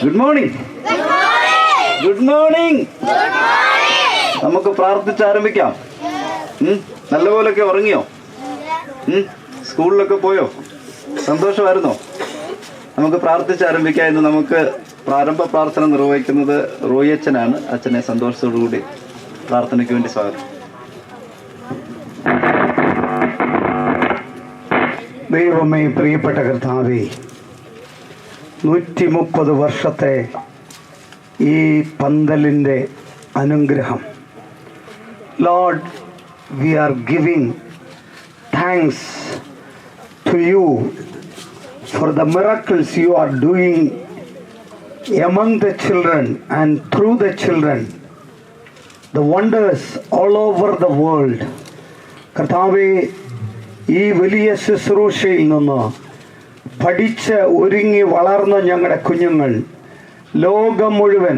Good morning. Good morning. നമുക്ക് പ്രാർത്ഥിച്ചാരംഭിക്കാം. നല്ലപോലൊക്കെ ഉറങ്ങിയോ? സ്കൂളിലൊക്കെ പോയോ? സന്തോഷമായിരുന്നോ? നമുക്ക് പ്രാർത്ഥിച്ചാരംഭിക്കാം. ഇന്ന് നമുക്ക് പ്രാരംഭ പ്രാർത്ഥന നിർവഹിക്കുന്നത് റോയി അച്ഛനാണ്. അച്ഛനെ സന്തോഷത്തോടുകൂടി പ്രാർത്ഥനയ്ക്ക് വേണ്ടി സ്വാഗതം. ദൈവമേ, പ്രിയപ്പെട്ട കർത്താവേ, 130 വർഷത്തെ ഈ പന്തലിൻ്റെ അനുഗ്രഹം, Lord, we are giving thanks to you for the miracles you are doing among the children and through the children, the wonders all over the world. കർത്താവേ, ഈ വലിയ ശുശ്രൂഷയിൽ നിന്ന് പഠിച്ച് ഒരുങ്ങി വളർന്ന ഞങ്ങളുടെ കുഞ്ഞുങ്ങൾ ലോകം മുഴുവൻ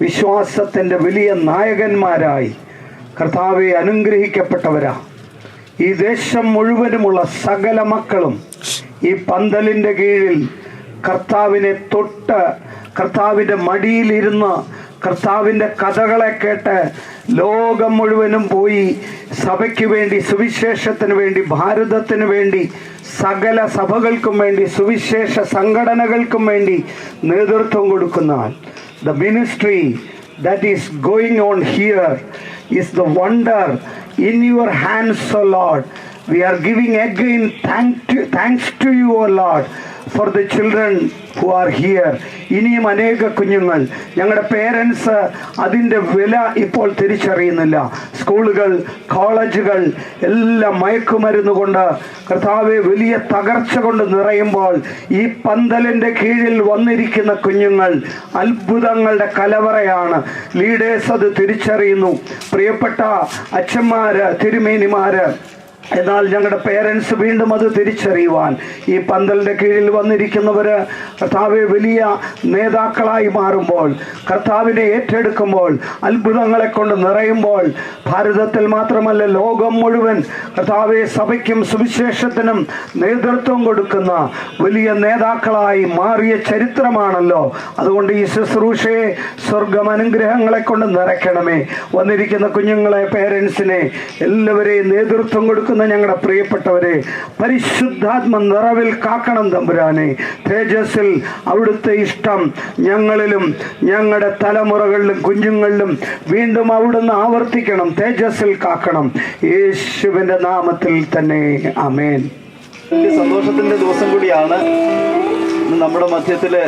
വിശ്വാസത്തിൻ്റെ വലിയ നായകന്മാരായി കർത്താവെ അനുഗ്രഹിക്കപ്പെട്ടവരാ. ഈ ദേശം മുഴുവനുമുള്ള സകല മക്കളും ഈ പന്തലിൻ്റെ കീഴിൽ കർത്താവിനെ തൊട്ട് കർത്താവിൻ്റെ മടിയിലിരുന്ന് കർത്താവിൻ്റെ കഥകളെ കേട്ട് ലോകം മുഴുവനും പോയി സഭയ്ക്ക് വേണ്ടി, സുവിശേഷത്തിന് വേണ്ടി, ഭാരതത്തിന് വേണ്ടി, സകല സഭകൾക്കും വേണ്ടി, സുവിശേഷ സംഘടനകൾക്കും വേണ്ടി നേതൃത്വം കൊടുക്കുന്ന the ministry that is going on here is the wonder in your hands, O Lord. We are giving again thanks to you, O Lord, for the children who are here. ഇനിയും അനേക കുഞ്ഞുങ്ങൾ, ഞങ്ങളുടെ പേരൻസ് അതിൻ്റെ വില ഇപ്പോൾ തിരിച്ചറിയുന്നില്ല. സ്കൂളുകൾ, കോളേജുകൾ എല്ലാം മയക്കുമരുന്ന് കൊണ്ട് കർത്താവെ വലിയ തകർച്ച കൊണ്ട് നിറയുമ്പോൾ ഈ പന്തലിൻ്റെ കീഴിൽ വന്നിരിക്കുന്ന കുഞ്ഞുങ്ങൾ അത്ഭുതങ്ങളുടെ കലവറയാണ്. ലീഡേഴ്സ് അത് തിരിച്ചറിയുന്നു. പ്രിയപ്പെട്ട അച്ഛന്മാര്, തിരുമേനിമാര്, എന്നാൽ ഞങ്ങളുടെ പേരൻസ് വീണ്ടും അത് തിരിച്ചറിയുവാൻ ഈ പന്തലിൻ്റെ കീഴിൽ വന്നിരിക്കുന്നവർ കർത്താവെ വലിയ നേതാക്കളായി മാറുമ്പോൾ, കർത്താവിനെ ഏറ്റെടുക്കുമ്പോൾ, അത്ഭുതങ്ങളെ കൊണ്ട് നിറയുമ്പോൾ ഭാരതത്തിൽ മാത്രമല്ല ലോകം മുഴുവൻ കർത്താവെ സഭയ്ക്കും സുവിശേഷത്തിനും നേതൃത്വം കൊടുക്കുന്ന വലിയ നേതാക്കളായി മാറിയ ചരിത്രമാണല്ലോ. അതുകൊണ്ട് ഈ ശുശ്രൂഷയെ സ്വർഗം അനുഗ്രഹങ്ങളെ കൊണ്ട് നിറയ്ക്കണമേ. വന്നിരിക്കുന്ന കുഞ്ഞുങ്ങളെ, പേരൻസിനെ എല്ലാവരെയും നേതൃത്വം കൊടുക്കുന്ന ഞങ്ങളുടെ പ്രിയപ്പെട്ടവരെ പരിശുദ്ധാത്മ നിറവിൽ കാക്കണം തമ്പുരാനെ. തേജസ്സിൽ അവിടുത്തെ ഇഷ്ടം ഞങ്ങളിലും ഞങ്ങളുടെ തലമുറകളിലും കുഞ്ഞുങ്ങളിലും വീണ്ടും അവിടുന്ന് ആവർത്തിക്കണം. തേജസ്സിൽ കാക്കണം. യേശുവിൻ്റെ നാമത്തിൽ തന്നെ ആമേൻ. സന്തോഷത്തിന്റെ ദിവസം കൂടിയാണ് ഇന്ന്. നമ്മുടെ മധ്യത്തില്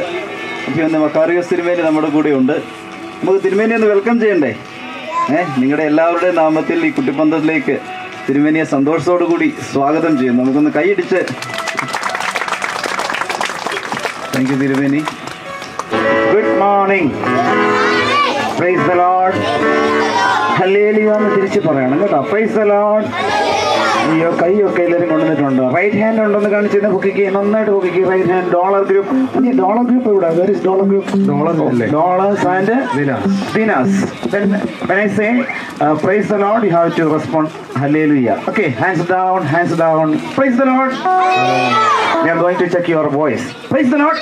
മക്കാരിയോസ് തിരുമേനി നമ്മുടെ കൂടെ ഉണ്ട്. നമുക്ക് തിരുമേനി ഒന്ന് വെൽക്കം ചെയ്യണ്ടേ? നിങ്ങളുടെ എല്ലാവരുടെയും നാമത്തിൽ ഈ കുട്ടിപ്പന്തലിലേക്ക് തിരുമേനിയെ സന്തോഷത്തോടു കൂടി സ്വാഗതം ചെയ്യുന്നു. നമുക്കൊന്ന് കൈയടിച്ച് താങ്ക് യു തിരുമേനി. Good morning. Praise the Lord. Hallelujah എന്ന് തിരിച്ച് പറയണം കേട്ടോ. Praise the Lord. അയ്യോ, കൈയൊക്കെ എല്ലാവരും കൊണ്ടുവന്നിട്ടുണ്ട്. റൈറ്റ് ഹാൻഡ് ഉണ്ടെന്ന് കാണിച്ചിരുന്ന പൊക്കിക്ക്, നന്നായിട്ട് പൊക്കിക്ക്. Right hand. Dollar group. Dollar group ഇവിടെ. Where is dollar group? Dollars and dinars. When I say praise the Lord, you have to respond hallelujah. Okay, hands down, hands down. Praise the Lord. We are going to check your voice. Praise the Lord.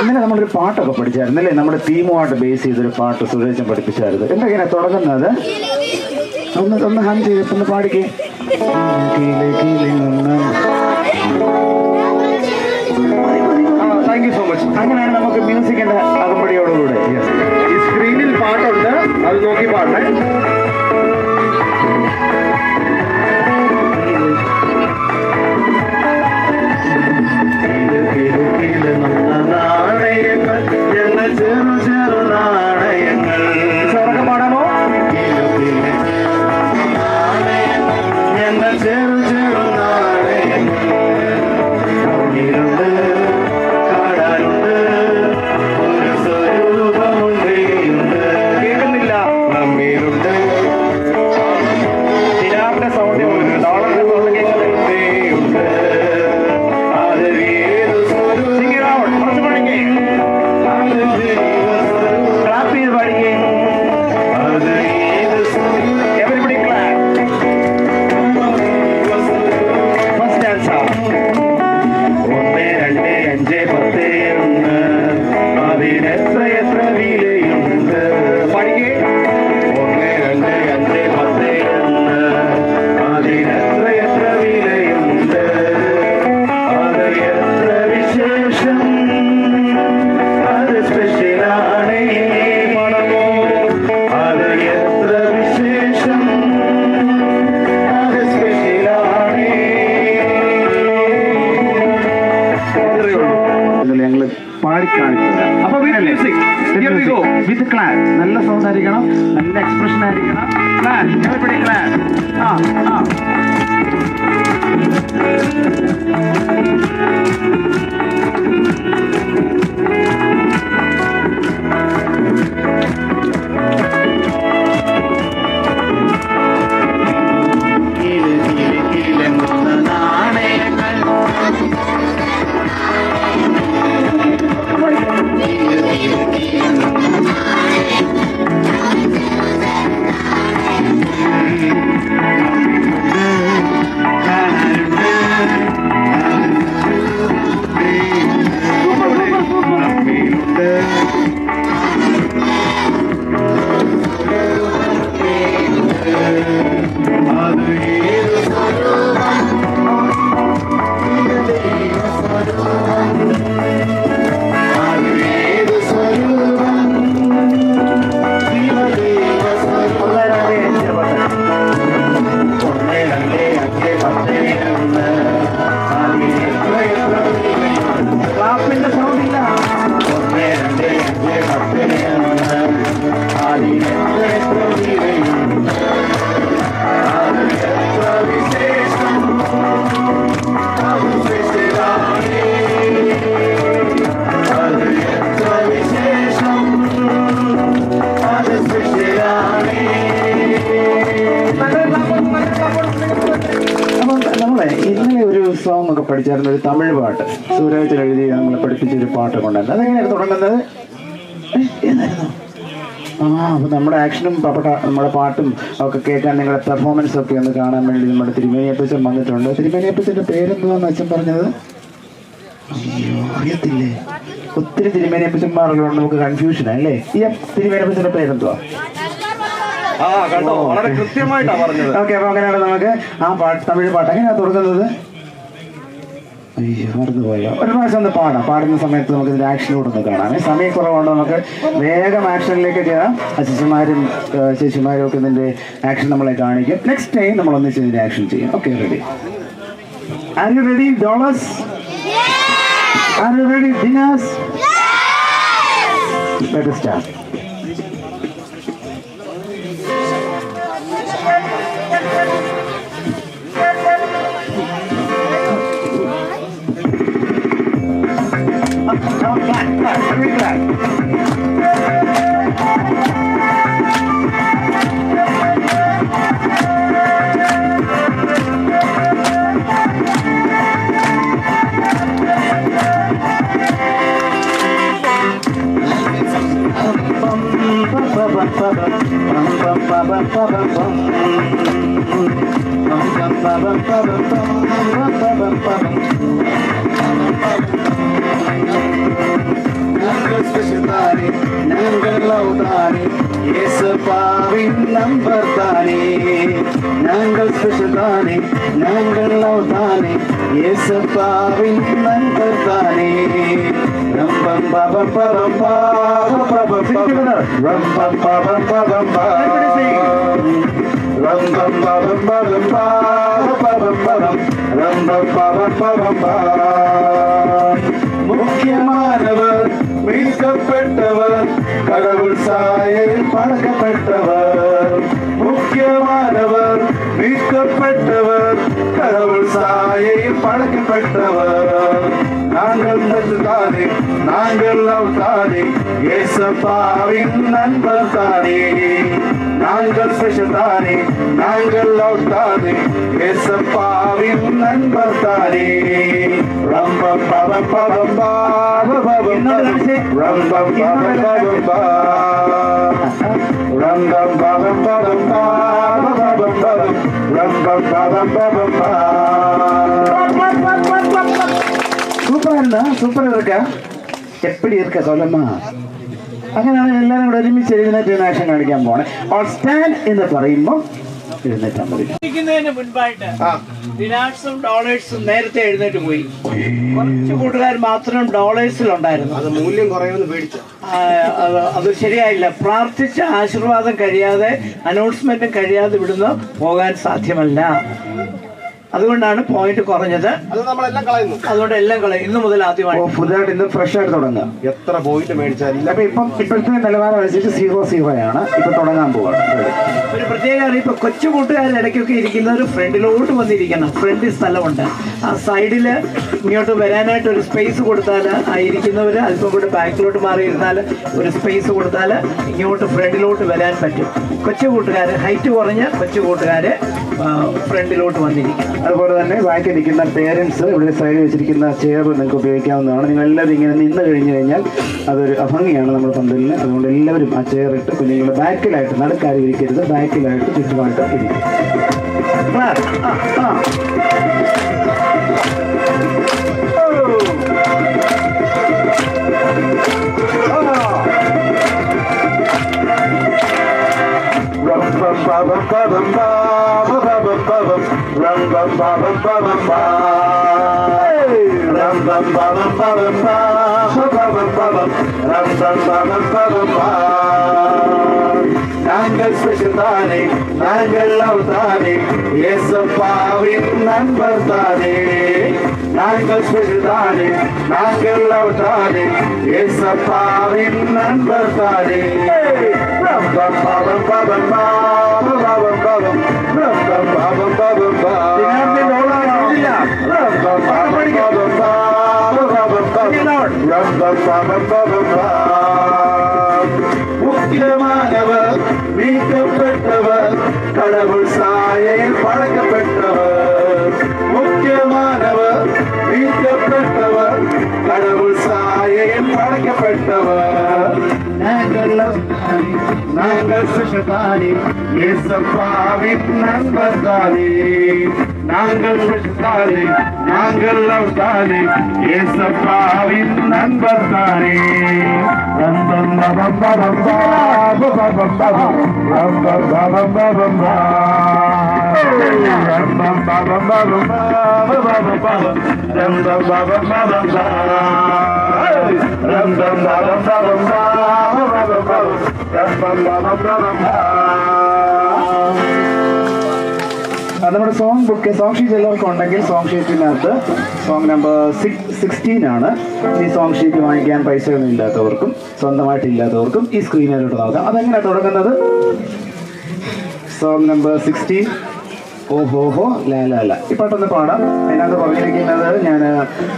ഇന്നലെ നമ്മളൊരു പാട്ടൊക്കെ പഠിച്ചായിരുന്നല്ലേ? നമ്മുടെ തീമുമായിട്ട് base ചെയ്തൊരു പാട്ട് സുരേഷൻ പഠിപ്പിച്ചായിരുന്നു. എന്തൊക്കെയാണ് തുടങ്ങുന്നത്? ഒന്ന് hand ചെയ്തിട്ടൊന്ന് പാടിക്കേ. Thank you so much. അങ്ങനെയാണ് നമുക്ക് മ്യൂസിക്കിന്റെ അകമ്പടിയോടുകൂടെ. ഈ സ്ക്രീനിൽ പാട്ടുണ്ട്, അത് നോക്കി പാടണേ. പാടാമോ? കാണിക്കില്ല. അപ്പൊ വിത്ത് ക്ലാസ്, നല്ല സൗണ്ട് ആയിരിക്കണം, നല്ല എക്സ്പ്രഷൻ ആയിരിക്കണം. Class, everybody clap. ഇന്നലെ ഒരു സോങ് ഒക്കെ പഠിച്ചായിരുന്നു, ഒരു തമിഴ് പാട്ട് സൂരജ് എഴുതി നമ്മളെ പഠിപ്പിച്ചൊരു പാട്ട് കൊണ്ടായിരുന്നു. അതെങ്ങനെയാണ് തുടങ്ങുന്നത്? എന്നായിരുന്നു? അപ്പൊ നമ്മുടെ ആക്ഷനും നമ്മുടെ പാട്ടും ഒക്കെ കേൾക്കാൻ, നിങ്ങളുടെ പെർഫോമൻസ് ഒക്കെ ഒന്ന് കാണാൻ വേണ്ടി നമ്മുടെ തിരുമേനിയപ്പച്ചൻ വന്നിട്ടുണ്ട്. തിരുമേനിയപ്പച്ചന്റെ പേരെന്തുവാന്ന് അച്ഛൻ പറഞ്ഞത്? അയ്യോ, അറിയത്തില്ലേ? ഒത്തിരി തിരുമേനിയപ്പച്ചന്മാരുള്ളതുകൊണ്ട് നമുക്ക് കൺഫ്യൂഷനാ അല്ലേ? ഈ തിരുമേനിയപ്പച്ചന്റെ പേരെന്തുവാ? വളരെ കൃത്യമായിട്ടാ പറഞ്ഞത്. ഓക്കെ, അപ്പൊ അങ്ങനെയാണ് നമുക്ക് ആ പാട്ട്, തമിഴ് പാട്ട് എങ്ങനെയാ തുടങ്ങുന്നത്? അയ്യോ, മറന്നുപോയോ? ഒരു പ്രാവശ്യം ഒന്ന് പാടുന്ന സമയത്ത് നമുക്ക് ഇതിന്റെ ആക്ഷനോട് ഒന്ന് കാണാം. സമയക്കുറവുകൊണ്ട് നമുക്ക് വേഗം ആക്ഷനിലേക്ക് ചെയ്യാം. അച്ഛന്മാരും ചേച്ചിമാരും ഒക്കെ ഇതിന്റെ ആക്ഷൻ നമ്മളെ കാണിക്കും. നെക്സ്റ്റ് ടൈം നമ്മൾ ഒന്നിച്ച് ഇതിന്റെ ആക്ഷൻ ചെയ്യും. Okay, ready? Are you ready dollars? Are you ready dinners? Let us start. முக்கியமானவர், மீட்கப்பட்டவர், கடவுள் சாயல் பழக்கப்பட்டவர். முக்கியமானவர், மீட்கப்பட்டவர், கடவுள் சாயல் பழக்கப்பட்டவர். நாங்கள் தானே, நாங்கள் தானே, ஏசப்பாவின் நண்பர் தானே. நாங்கள் ஸ்பெஷல் தானே, நாங்கள் தானே, ஏசப்பாவின் நண்பர் தானே. ரம்பம் பவம் பவம் பாவம் ரம்பம் பவம் பவம் பா ரம்பம் பவம் பவம் பாவம் ரம்பம் பவம் பவம் பா. സൂപ്പർ ഇരിക്ക, എപ്പടി ഇരിക്ക സൊല്ലമ്മ. അങ്ങനെയാണ് എല്ലാവരും കൂടെ ഒരുമിച്ച് എഴുന്നേറ്റ് ആക്ഷൻ കാണിക്കാൻ പോണേ. ഓൾ സ്റ്റാൻഡ് എന്ന് പറയുമ്പോൾ എഴുന്നേറ്റാൽ മതി. മുൻപായിട്ട് ദിനാഴ്സും ഡോളേഴ്സും നേരത്തെ എഴുന്നേറ്റ് പോയി. കുറച്ച് കൂട്ടുകാർ മാത്രം ഡോളേഴ്സിലുണ്ടായിരുന്നു. അത് മൂല്യം കുറയുമെന്ന് പേടിച്ചു. അത് ശരിയായില്ല. പ്രാർത്ഥിച്ച ആശീർവാദം കഴിയാതെ, അനൗൺസ്മെന്റും കഴിയാതെ ഇവിടുന്ന് പോകാൻ സാധ്യമല്ല. അതുകൊണ്ടാണ് പോയിന്റ് കുറഞ്ഞത്. അത് നമ്മളെല്ലാം കളയുന്നു. അതുകൊണ്ട് എല്ലാം കളയും. ഇന്ന് മുതൽ ആദ്യമായി പുതുതായിട്ട് ഇന്ന് ഫ്രഷ് ആയിട്ട് തുടങ്ങുക. എത്ര പോയിന്റ് മേടിച്ചാലും അപ്പൊ ഇപ്പോഴത്തെ നിലവാരം അനുസരിച്ച് 0-0 ആണ്. ഇപ്പൊ തുടങ്ങാൻ പോവാണ്. ഒരു പ്രത്യേക അറിയിപ്പ്, കൊച്ചു കൂട്ടുകാരുടെ ഇടയ്ക്കൊക്കെ ഇരിക്കുന്നവർ ഫ്രണ്ടിലോട്ട് വന്നിരിക്കണം. ഫ്രണ്ടിൽ സ്ഥലമുണ്ട്. ആ സൈഡില് ഇങ്ങോട്ട് വരാനായിട്ട് ഒരു സ്പേസ് കൊടുത്താൽ, ആ ഇരിക്കുന്നവർ അല്പം കൂടെ ബാക്കിലോട്ട് മാറിയിരുന്നാൽ ഒരു സ്പേസ് കൊടുത്താൽ ഇങ്ങോട്ട് ഫ്രണ്ടിലോട്ട് വരാൻ പറ്റും. കൊച്ചു കൂട്ടുകാർ, ഹൈറ്റ് കുറഞ്ഞ കൊച്ചു കൂട്ടുകാർ ഫ്രണ്ടിലോട്ട് വന്നിരിക്കണം. അതുപോലെ തന്നെ ബാക്കി നിൽക്കുന്ന പേരൻസ് ഇവിടെ സൈഡിൽ വെച്ചിരിക്കുന്ന ചെയർ നിങ്ങൾക്ക് ഉപയോഗിക്കാവുന്നതാണ്. നിങ്ങൾ എല്ലാവരും ഇങ്ങനെ നിന്ന് കഴിഞ്ഞു കഴിഞ്ഞാൽ അതൊരു അഭംഗിയാണ് നമ്മുടെ പന്തലിന്. അതുകൊണ്ട് എല്ലാവരും ആ ചെയർ ഇട്ട് കുഞ്ഞുങ്ങളുടെ ബാക്കിലായിട്ട്, നടുക്കാരി ഇരിക്കരുത്, ബാക്കിലായിട്ട് ചുറ്റുമായിട്ട് ഇരിക്കും. நாங்கள் ஸ்பெஷல் தானே, நாங்கள் லவ் தானே, ஏசப்பாவின் நண்பர் தானே. நாங்கள் ஸ்பெஷல் தானே, நாங்கள் லவ் தானே, ஏசப்பாவின் நண்பர் தானே. ரம் பம் பம் பம் பம் பம் பம் ரம் பம் பம் பம் பம். ദിനാന്തിന്റെ ഓളാണില്ല. രം പം പം പം രം പം പം പം. മുഖ്യമാനവർ, மீட்கப்பட்டவர், கடவுள் சாயையில் படைக்கப்பட்டவர். முக்கியமானவர், மீட்கப்பட்டவர், கடவுள் சாயையில் படைக்கப்பட்டவர். நாங்கள் சுஷதானே, இயேசுவின் நண்பர் தானே. நாங்கள் சுஷதானே, நாங்கள் லவ் தானே, இயேசுவின் நண்பர் தானே. ரம்பம் பபம் பபம் பபம் பபம் பபம் ரம்பம் பபம் பபம் ரம்பம் பபம் பபம் பபம் பபம் ரம்பம் பபம் பபம் ரம்பம் பபம் பபம் பபம் பபம் ரம்பம் பபம் பபம். നമ്മുടെ സോങ് ബുക്ക്, സോങ് ഷീറ്റ് എല്ലാവർക്കും ഉണ്ടെങ്കിൽ സോങ് ഷീറ്റിനകത്ത് സോങ് നമ്പർ 16 ആണ്. ഈ സോങ് ഷീറ്റ് വാങ്ങിക്കാൻ പൈസയൊന്നും ഇല്ലാത്തവർക്കും സ്വന്തമായിട്ടില്ലാത്തവർക്കും ഈ സ്ക്രീനിലോട്ട് നോക്കാം. അതെങ്ങനെയാണ് തുടങ്ങുന്നത്? Song number 16, ഓഹോഹോ ലാലാല. ഈ പാട്ടൊന്ന് പാടാം. അതിനകത്ത് പറഞ്ഞിരിക്കുന്നത്, ഞാൻ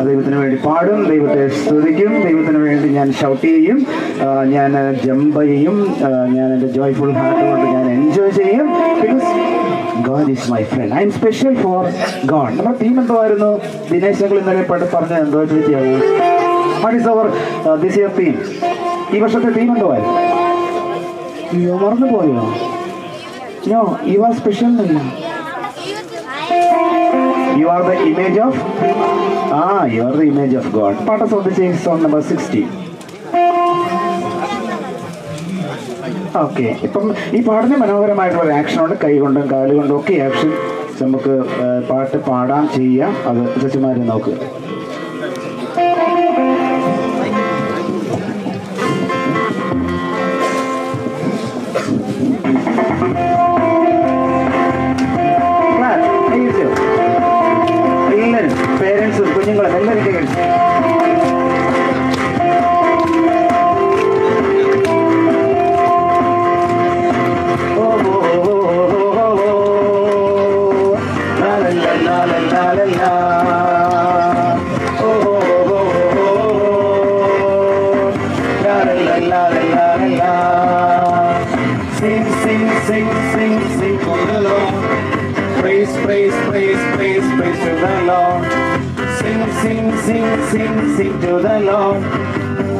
ദൈവത്തിന് വേണ്ടി പാടും, ദൈവത്തെ സ്തുതിക്കും, ദൈവത്തിന് വേണ്ടി ഞാൻ ഷൗട്ട് ചെയ്യും, ഞാൻ ജമ്പ് ചെയ്യും, ഞാൻ എൻ്റെ ജോയ്ഫുൾ ഹാർട്ട് കൊണ്ട് ഞാൻ എൻജോയ് ചെയ്യും. Because God is my friend. I am special for God. നമ്മുടെ തീം എന്തുവായിരുന്നു? ദിനേശ് ഞങ്ങൾ ഇന്നലെ പറഞ്ഞത് എന്തോ ചോദിച്ചാണ്. What is our this year theme? ഈ വർഷത്തെ തീം എന്തുവായിരുന്നു? അയ്യോ, മറന്നുപോയോ? No, you are special എന്നല്ല. You are the image of you are the image of God. പാട്ട് ശ്രദ്ധിച്ച് സോങ് നമ്പർ 16. ഓക്കെ, ഇപ്പം ഈ പാട്ടിന് മനോഹരമായിട്ടുള്ള ഒരു ആക്ഷനുണ്ട്. കൈ കൊണ്ടും കാലുകൊണ്ടും ഒക്കെ ആക്ഷൻ നമുക്ക് പാട്ട് പാടാം, ചെയ്യാം. അത് ചേച്ചിമാരെ നോക്കുക. എല്ലാവരും പേരൻസും കുഞ്ഞുങ്ങളും എല്ലാവരും കഴിച്ചു. Sing, sing, sing, sing, sing for the Lord. Praise, praise, praise, praise, praise to the Lord. Sing, sing, sing, sing, sing to the Lord.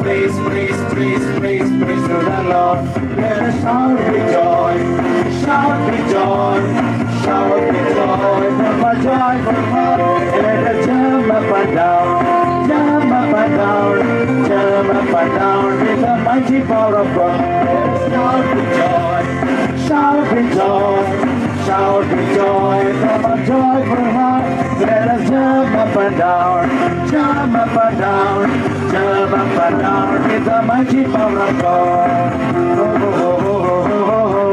Praise, praise, praise, praise, praise to the Lord. Let us shout with joy, shout with joy, shout with joy from a joyful heart. Let us jump up and down, jump up and down, jump up and down with the mighty power of God. Let us shout with joy, shout with joy, shout with joy from a joyful heart. Let us jump up and down, jump up and down, jump up and down with the mighty power of God. Oh, oh, oh, oh, oh, oh, oh.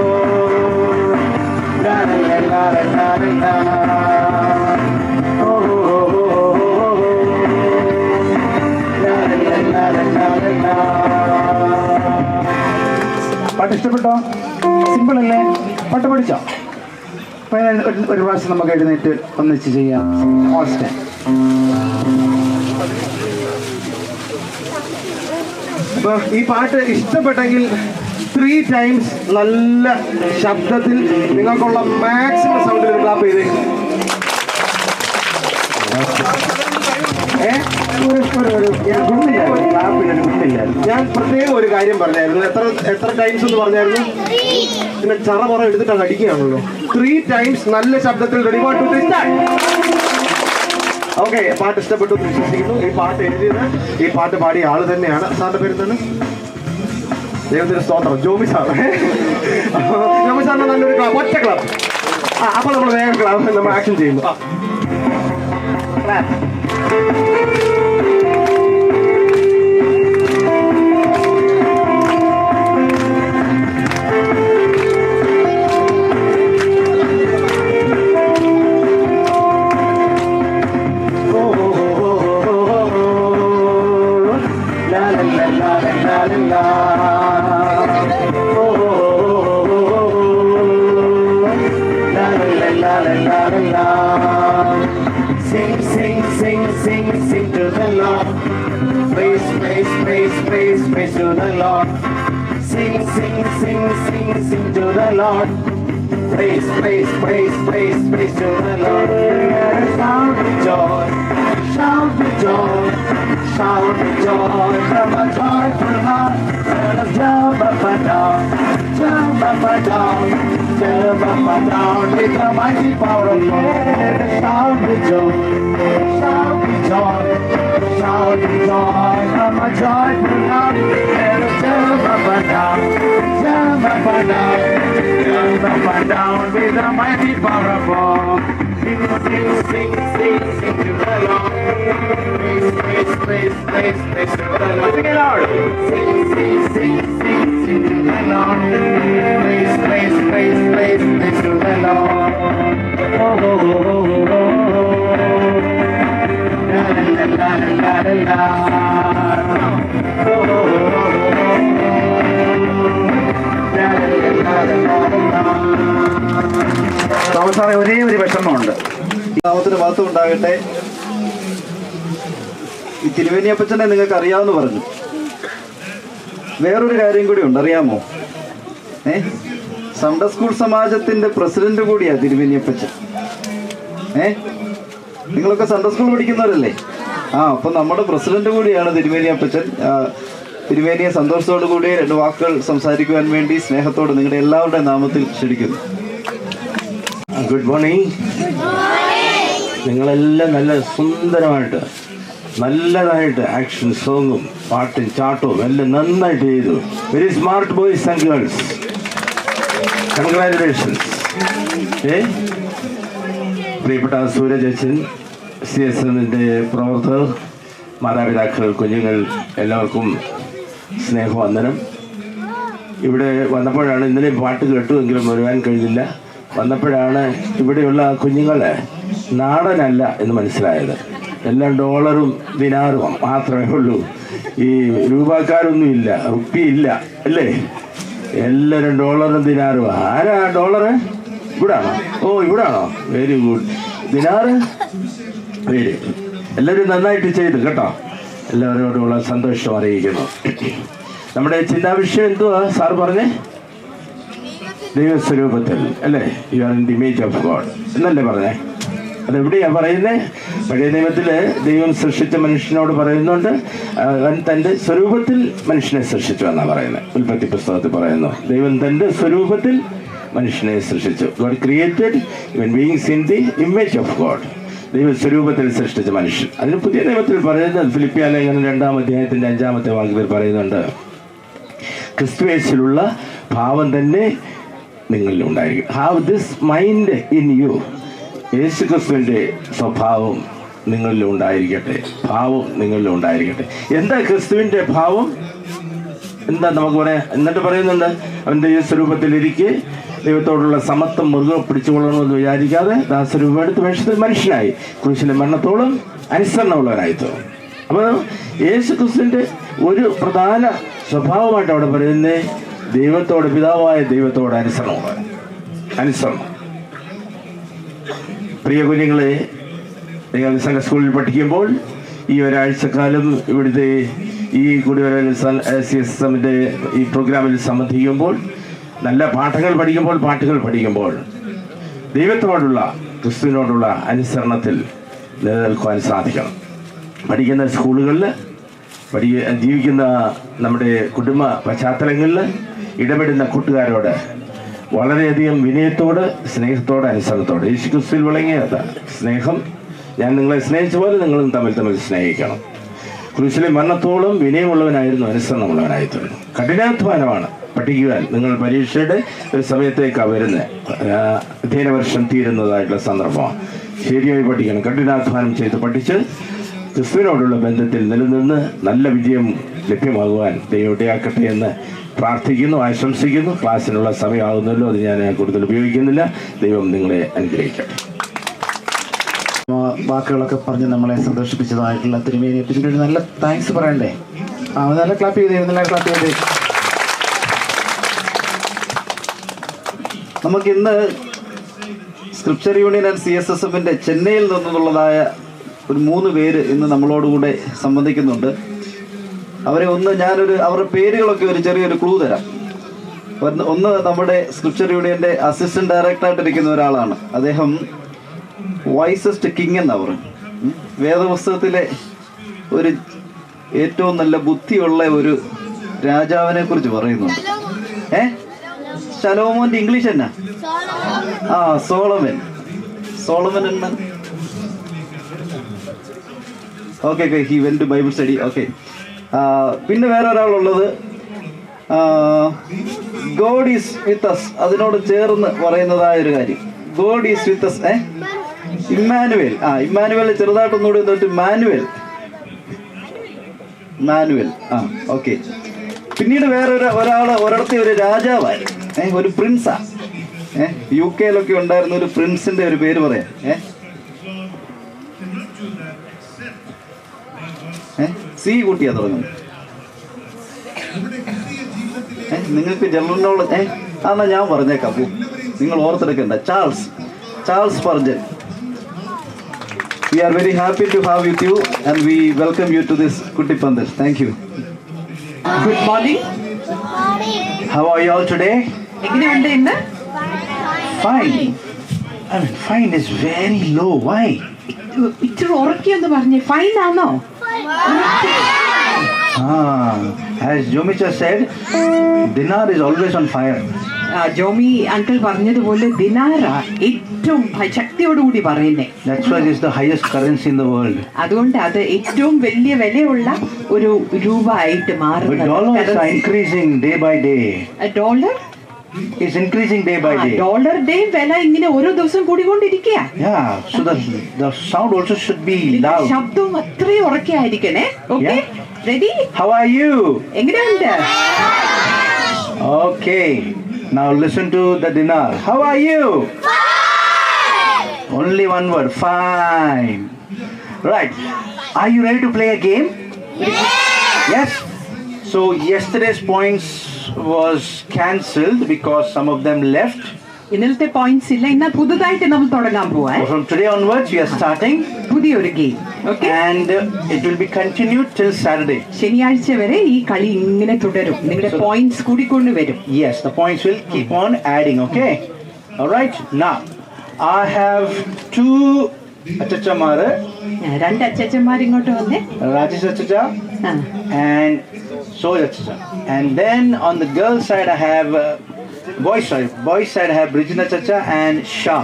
La la la la la la la. പാട്ട് ഇഷ്ടപ്പെട്ടോ? Simple അല്ലേ? പാട്ട് പഠിച്ചോ? അപ്പൊ ഒരു പ്രാവശ്യം നമുക്ക് എഴുന്നേറ്റ് ഒന്നിച്ച് ചെയ്യാം. അപ്പൊ ഈ പാട്ട് ഇഷ്ടപ്പെട്ടെങ്കിൽ 3 times നല്ല ശബ്ദത്തിൽ നിങ്ങൾക്കുള്ള മാക്സിമം സൗണ്ടിൽ ക്ലാപ്പ് ചെയ്തേ. ഞാൻ പ്രത്യേകം ഒരു കാര്യം പറഞ്ഞായിരുന്നു. എത്ര ടൈംസ് എന്ന് പറഞ്ഞായിരുന്നു? പിന്നെ ചറപറ എടുത്തിട്ട് അത് അടിക്കുകയാണല്ലോ. 3 times നല്ല ശബ്ദത്തിൽ റെഡി. 1 2 3 സ്റ്റാർട്ട്. ഓക്കെ, പാട്ട് ഇഷ്ടപ്പെട്ടു എന്ന് വിശ്വസിക്കുന്നു. ഈ പാട്ട് എഴുതിയത്, ഈ പാട്ട് പാടിയ ആള് തന്നെയാണ്. സാറിന്റെ പേര് എന്താണ്? ദൈവത്തിന്റെ സ്തോത്രം, ജോമി സാർ. ജോമി സാറിന് നല്ലൊരു ക്ലാപ്പ്, ഒറ്റ ക്ലാപ്പ്. അപ്പൊ നമ്മൾ വേഗം ക്ലാപ്പ് നമ്മൾ ആക്ഷൻ ചെയ്യുന്നു. Sing, sing, sing, sing, sing to the Lord. Praise, praise, praise, praise, praise to the Lord. Sing, sing, sing, sing, sing to the Lord. Praise, praise, praise, praise, praise to the Lord. Shout with joy, shout with joy, shout with joy from a joyful heart. Jump up and down, jump up and down, jump up and down with the mighty power of God. Shout with joy, shout with joy, shout with joy from a joyful heart. Jump up and down, jump up and down, jump up and down with the mighty power of God. Sing, sing, sing, sing, sing to the Lord. Praise, praise, praise, praise, praise to the Lord. Sing it loud. Sing, sing, sing, sing, sing to the Lord. Praise, praise, praise, praise, praise to the Lord. Oh, oh, oh, oh, oh, oh. La la la la la la. Oh, oh, oh, oh, oh. La la la la la la. അവസാനം ഒരേ ഒരു വിഷമമുണ്ട്. നാമത്തിന് മഹത്വം ഉണ്ടാകട്ടെ. ഈ തിരുവേനിയപ്പച്ചനെ നിങ്ങൾക്ക് അറിയാമെന്ന് പറഞ്ഞു. വേറൊരു കാര്യം കൂടി ഉണ്ട്, അറിയാമോ? സൺഡേ സ്കൂൾ സമാജത്തിന്റെ പ്രസിഡന്റ് കൂടിയാ തിരുവേനിയപ്പച്ചൻ. നിങ്ങളൊക്കെ സൺഡേ സ്കൂൾ പഠിക്കുന്നവരല്ലേ? അപ്പൊ നമ്മുടെ പ്രസിഡന്റ് കൂടിയാണ് തിരുവേനിയപ്പച്ചൻ. തിരുവേനിയെ സന്തോഷത്തോടു കൂടി 2 വാക്കുകൾ സംസാരിക്കുവാൻ വേണ്ടി സ്നേഹത്തോടെ നിങ്ങളുടെ എല്ലാവരുടെ നാമത്തിൽ ക്ഷണിക്കുന്നു. Good morning. നിങ്ങളെല്ലാം നല്ല സുന്ദരമായിട്ട് നല്ലതായിട്ട് ആക്ഷൻ സോങ്ങും പാട്ടും ചാട്ടവും എല്ലാം നന്നായിട്ട് ചെയ്തു. Very smart boys and girls. Congratulations. പ്രിയപ്പെട്ട സൂരജ് അച്ഛൻ, CSMന്റെ പ്രവർത്തകർ, മാതാപിതാക്കൾ, കുഞ്ഞുങ്ങൾ, എല്ലാവർക്കും സ്നേഹവന്ദനം. ഇവിടെ വന്നപ്പോഴാണ്, ഇന്നലെ പാട്ട് കേട്ടു എങ്കിലും വരുവാൻ കഴിഞ്ഞില്ല. വന്നപ്പോഴാണ് ഇവിടെയുള്ള കുഞ്ഞുങ്ങളെ നാടനല്ല എന്ന് മനസ്സിലായത്. എല്ലാം ഡോളറും ദിനാറും മാത്രമേ ഉള്ളൂ. ഈ രൂപക്കാരൊന്നുമില്ല, റുപ്പിയില്ല അല്ലേ? എല്ലാവരും ഡോളറും ദിനാറും. ആരാ ഡോളറ്? ഇവിടാണോ? ഓ, ഇവിടാണോ? Very good. Dinar very good. എല്ലാവരും നന്നായിട്ട് ചെയ്തു കേട്ടോ. എല്ലാവരോടുമുള്ള സന്തോഷം അറിയിക്കുന്നു. നമ്മുടെ ചിന്താവിഷയം എന്തുവാ സാർ പറഞ്ഞേ? ദൈവസ്വരൂപത്തിൽ അല്ലേ? You are in the image of God എന്നല്ലേ പറഞ്ഞേ? അതെവിടെയാ പറയുന്നത്? പഴയ നിയമത്തില് ദൈവം സൃഷ്ടിച്ച മനുഷ്യനോട് പറയുന്നുണ്ട്, അവൻ തൻ്റെ സ്വരൂപത്തിൽ മനുഷ്യനെ സൃഷ്ടിച്ചു എന്നാണ് പറയുന്നത്. ഉൽപ്പത്തി പുസ്തകത്തിൽ പറയുന്നു, ദൈവം തൻ്റെ സ്വരൂപത്തിൽ മനുഷ്യനെ സൃഷ്ടിച്ചു. God created human beings in the image of God. ദൈവ സ്വരൂപത്തിൽ സൃഷ്ടിച്ച മനുഷ്യൻ. അതിന് പുതിയ നിയമത്തിൽ പറയുന്നത്, ഫിലിപ്പിയ ലേഖനം 2-ാം അധ്യായത്തിൻ്റെ 5-ാമത്തെ വാക്യത്തിൽ പറയുന്നുണ്ട്, ക്രിസ്തുയേശുവിലുള്ള ഭാവം തന്നെ നിങ്ങളിൽ ഉണ്ടായിരിക്കും. Have this mind in you. Yeshu ക്രിസ്തുവിൻ്റെ സ്വഭാവം നിങ്ങളിൽ ഉണ്ടായിരിക്കട്ടെ, ഭാവം നിങ്ങളിൽ ഉണ്ടായിരിക്കട്ടെ. എന്താ ക്രിസ്തുവിൻ്റെ ഭാവം? എന്താ നമുക്ക് പറയാം? എന്നിട്ട് പറയുന്നുണ്ട്, അവൻ ദൈവസ്വരൂപത്തിലിരിക്കെ ദൈവത്തോടുള്ള സമത്വം മുറുകെ പിടിച്ചുകൊള്ളണമെന്ന് വിചാരിക്കാതെ ദാസരൂപം എടുത്ത് വേഷത്തിൽ മനുഷ്യനായി ക്രൂശിലെ മരണത്തോളം അനുസരണമുള്ളവനായി തോന്നും. അപ്പോൾ യേശു ക്രിസ്തുവിൻ്റെ ഒരു പ്രധാന സ്വഭാവമായിട്ട് അവിടെ പറയുന്നത് ദൈവത്തോട്, പിതാവായ ദൈവത്തോട് അനുസരണം. പ്രിയ കുഞ്ഞുങ്ങളെ, നിങ്ങൾ സംഘ സ്കൂളിൽ പഠിക്കുമ്പോൾ ഈ ഒരാഴ്ചക്കാലം ഇവിടുത്തെ ഈ കുടിവരൽ CSSMന്റെ ഈ പ്രോഗ്രാമിൽ സംബന്ധിക്കുമ്പോൾ, നല്ല പാട്ടുകൾ പഠിക്കുമ്പോൾ ദൈവത്തോടുള്ള, ക്രിസ്തുവിനോടുള്ള അനുസരണത്തിൽ നിലനിൽക്കുവാൻ സാധിക്കണം. പഠിക്കുന്ന സ്കൂളുകളിൽ, ജീവിക്കുന്ന നമ്മുടെ കുടുംബ പശ്ചാത്തലങ്ങളിൽ ഇടപെടുന്ന കൂട്ടുകാരോട് വളരെയധികം വിനയത്തോട്, സ്നേഹത്തോട്, അനുസരണത്തോട്, യേശു ക്രിസ്തുവിൽ വിളങ്ങിയ സ്നേഹം, ഞാൻ നിങ്ങളെ സ്നേഹിച്ച പോലെ നിങ്ങളും തമ്മിൽ സ്നേഹിക്കണം. ക്രൂശിലെ മരണത്തോളം വിനയമുള്ളവനായിരുന്നു, അനുസരണമുള്ളവനായിരുന്നു. കഠിനാധ്വാനമാണ് പഠിക്കുവാൻ. നിങ്ങൾ പരീക്ഷയുടെ ഒരു സമയത്തേക്കാണ് വരുന്നത്, അധ്യയന വർഷം തീരുന്നതായിട്ടുള്ള സന്ദർഭമാണ്. ശരിയായി പഠിക്കണം. കഠിനാധ്വാനം ചെയ്ത് പഠിച്ച് ക്രിസ്തുവിനോടുള്ള ബന്ധത്തിൽ നിലനിന്ന് നല്ല വിജയം ലഭ്യമാകുവാൻ ദൈവം ഇടയാക്കട്ടെ എന്ന് പ്രാർത്ഥിക്കുന്നു, ആശംസിക്കുന്നു. ക്ലാസ്സിനുള്ള സമയമാകുന്നല്ലോ, അത് ഞാൻ കൂടുതൽ ഉപയോഗിക്കുന്നില്ല. ദൈവം നിങ്ങളെ അനുഗ്രഹിക്കട്ടെ. വാക്കുകളൊക്കെ പറഞ്ഞ് നമ്മളെ സന്തോഷിപ്പിച്ചതായിട്ടുള്ള തിരുമേനിയെ പിന്നീട് നല്ല താങ്ക്സ് പറയണ്ടേ? നല്ല ക്ലാപ്പ് ചെയ്ത് നമുക്കിന്ന് സ്ക്രിപ്ചർ യൂണിയൻ ആൻഡ് CSSMന്റെ ചെന്നൈയിൽ നിന്നുള്ളതായ ഒരു 3 പേര് ഇന്ന് നമ്മളോടുകൂടെ സംബന്ധിക്കുന്നുണ്ട്. അവരുടെ പേരുകളൊക്കെ ഒരു ചെറിയൊരു ക്ലൂ തരാം. ഒന്ന് നമ്മുടെ സ്ക്രിപ്ചർ യൂണിയന്റെ അസിസ്റ്റന്റ് ഡയറക്ടറായിട്ടിരിക്കുന്ന ഒരാളാണ്. അദ്ദേഹം വൈസസ്റ്റ് കിങ് എന്നാ പറയും. വേദപുസ്തകത്തിലെ ഒരു ഏറ്റവും നല്ല ബുദ്ധിയുള്ള ഒരു രാജാവിനെ കുറിച്ച് പറയുന്നുണ്ട്. ശലോമോന്റെ ഇംഗ്ലീഷ് എന്നാ? സോളമൻ എന്നാ? Okay, he went to Bible study. Okay, പിന്നെ വേറെ ഒരാളുള്ളത് ഗോഡ് ഈസ് വിത്ത് അസ്. അതിനോട് ചേർന്ന് പറയുന്നതായ ഒരു കാര്യം, God is with us. Emmanuel. Emmanuel ചെറുതായിട്ടൊന്നുകൂടി എന്നിട്ട് മാനുവൽ. ഓക്കെ. പിന്നീട് വേറെ ഒരിടത്തെ ഒരു രാജാവായിരുന്നു, ഒരു പ്രിൻസാ. UK ഉണ്ടായിരുന്ന ഒരു പ്രിൻസിന്റെ ഒരു പേര് പറയാം. സി കൂട്ടിയാ തുടങ്ങുന്നത്. നിങ്ങൾക്ക് ജനറൽ നോളജ് എന്നാ ഞാൻ പറഞ്ഞേക്കാം, നിങ്ങൾ ഓർത്തെടുക്കണ്ട. Charles Spurgeon. We are very happy to have with you and we welcome you to this Kuttipandal. Thank you. Good morning. How are you all today? എങ്ങനെയുണ്ട് ഇന്ന്? Fine. I mean, fine is very low. Why? ഇച്ചിരി ഉറക്കിയെന്ന് പറഞ്ഞേ. Fine ആണോ? As Jomicha said, dinar is always on fire. Jomy uncle പറഞ്ഞതുപോലെ ദിനാര ഏറ്റവും ശക്തിയോടുകൂടി പറയുന്നേ. That's why it is the highest currency in the world. അതുകൊണ്ട് അത് ഏറ്റവും വലിയ വിലയുള്ള ഒരു രൂപ ആയിട്ട് മാറുന്നത്. Dollar is increasing day by day. Dollar is increasing day by day. ഡോളറുടെയും വില ഇങ്ങനെ ഓരോ ദിവസം കൂടിക്കൊണ്ടിരിക്കുക. Yeah, so the sound also should be loud. ശബ്ദവും അത്രയും ഉറക്കെയായിരിക്കണേ. Okay, ready? How are you? എങ്ങനെയുണ്ട്? Okay, now listen to the dinar. How are you? Fine. Only one word, fine. Right, are you ready to play a game? Yes. So yesterday's points was cancelled because some of them left. ഇന്നലത്തെ points ഇല്ല. ഇന്ന് പുതുതായിട്ട് നമ്മൾ തുടങ്ങാൻ പോവാ. From today onwards we are starting പുതിയൊരു game. Okay, and it will be continued till Saturday. ശനിയാഴ്ച വരെ ഈ കളി ഇങ്ങനെ തുടരും. നിങ്ങളുടെ പോയിന്റ്സ് കൂടിക്കൊണ്ട് വരും. Yes, the points will keep on adding. Okay, all right. Now I have 2 achachamare. രണ്ട് അച്ഛന്മാർ ഇങ്ങോട്ട് വന്നേ. Rajesh achacha and Soy achacha. And then on the girl side I have boys side I have Brijna achacha and Shah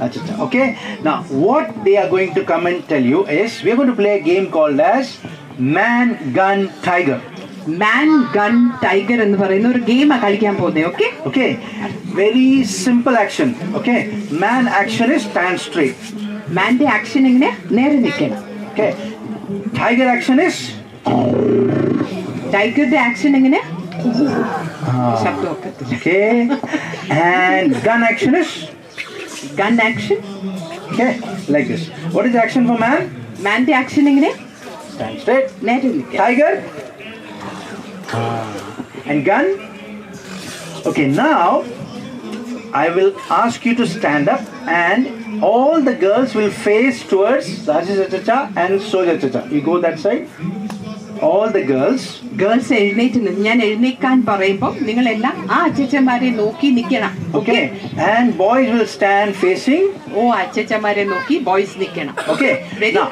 achacha. Okay, now what they are going to come and tell you is we are going to play a game called as Man Gun Tiger. Man gun tiger എന്ന് പറയുന്ന ഒരു game കളിക്കാൻ പോകുന്നത്. Okay, Okay, very simple action. Okay, man action is stand straight. മാന്റെ action എങ്ങനെ? നേരെ നിൽക്കണം. Okay, tiger action is ടൈഗറുടെ ആക്ഷൻ എങ്ങനെ? ശബ്ദമൊക്കെ. okay, and gun action is gun action. okay, like this. What is action for man? മാന്റെ action എങ്ങനെ? Stand straight. നേരെ നിൽക്കണം. Tiger and gun Okay, now I will ask you to stand up and all the girls will face towards Rajesh Chacha and Soja Chacha. You go that side. All the girls. Girls എഴുന്നേറ്റ് നിന്ന് ഞാൻ എഴുന്നേക്കാൻ പറയുമ്പോൾ നിങ്ങളെല്ലാം ആ അച്ഛച്ചന്മാരെ നോക്കി നിൽക്കണം. Okay. And boys will stand facing. ഓ അച്ഛച്ചന്മാരെ നോക്കി ബോയ്സ് നിൽക്കണം. Okay. Ready? Now,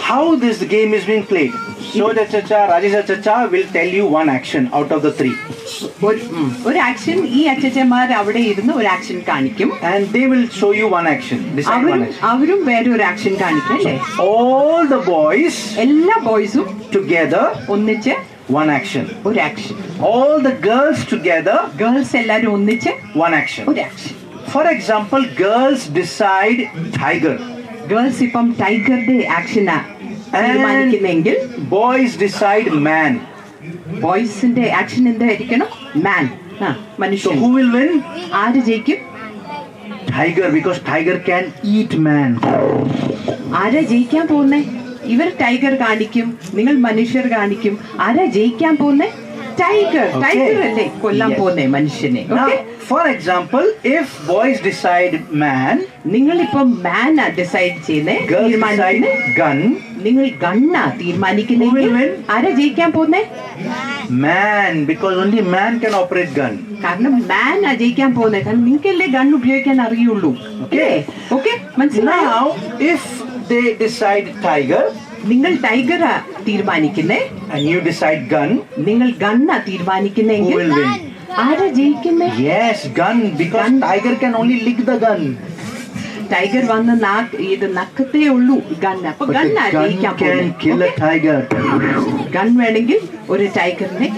how this game is being played? Soja Chacha, Rajesh Chacha will tell you one action out of the 3. ഒരു ആക്ഷൻ ഈ അച്ഛച്ചന്മാർ അവിടെ ഇരുന്ന് ഒരു ആക്ഷൻ കാണിക്കും. And they will show you one action. Decide one action. അവരും വേറെ ഒരു action കാണിക്കും അല്ലേ? All the boys എല്ലാ ബോയ്സും together ഒന്നിച്ച് one action. ഒരു action. All the girls together girls എല്ലാരും ഒന്നിച്ച് one action. ഒരു action. For example, girls decide tiger. Girls ഇപ്പം ടൈഗറുടെ ആക്ഷനാ തീരുമാനിക്കുന്നെങ്കിൽ boys decide man. ബോയ്സിന്റെ ആക്ഷൻ എന്തായിരിക്കണം? മാൻ, So മനുഷ്യൻ. who will win? ആര് ജയിക്കും? Tiger, because tiger can eat man. ആരാ ജയിക്കാൻ പോകുന്നേ? ഇവർ ടൈഗർ കാണിക്കും, നിങ്ങൾ മനുഷ്യർ കാണിക്കും. ആരാ ജയിക്കാൻ പോകുന്നേ? ടൈഗർ. ടൈഗർ അല്ലേ കൊല്ലാൻ പോകുന്നേ മനുഷ്യനെ. Now, for example, if boys decide man, നിങ്ങളിപ്പം മാൻ ഡിസൈഡ് ചെയ്യുന്നേ, girls decide gun, നിങ്ങൾ ഗണ്ണാ തീരുമാനിക്കുന്നെങ്കിൽ Who will win? ആരാ ജയിക്കാൻ പോകുന്നേ? man, because only man can operate gun. കാരണം മാൻ ആ ജയിക്കാൻ പോകുന്നത്. കാരണം നിങ്ങൾക്കല്ലേ ഗൺ ഉപയോഗിക്കാൻ അറിയുള്ളൂ. ഓക്കെ മനസ്സിലായോ? Now, if they decide tiger നിങ്ങൾ ടൈഗറാ തീരുമാനിക്കുന്നേ, and you decide gun, നിങ്ങൾ ഗണ്ണാ who തീരുമാനിക്കുന്നെങ്കിൽ will win? ആരാ ജയിക്കുന്നേ? Yes, gun, because tiger can only lick the gun. Tiger വന്ന് ഇത് നക്കത്തേ ഉള്ളൂ ഗൺ. അപ്പൊ But ഗണ്ണാ the gun ജയിക്കാൻ can kill a tiger. Gun വേണമെങ്കിൽ ഒരു ടൈഗറിനെ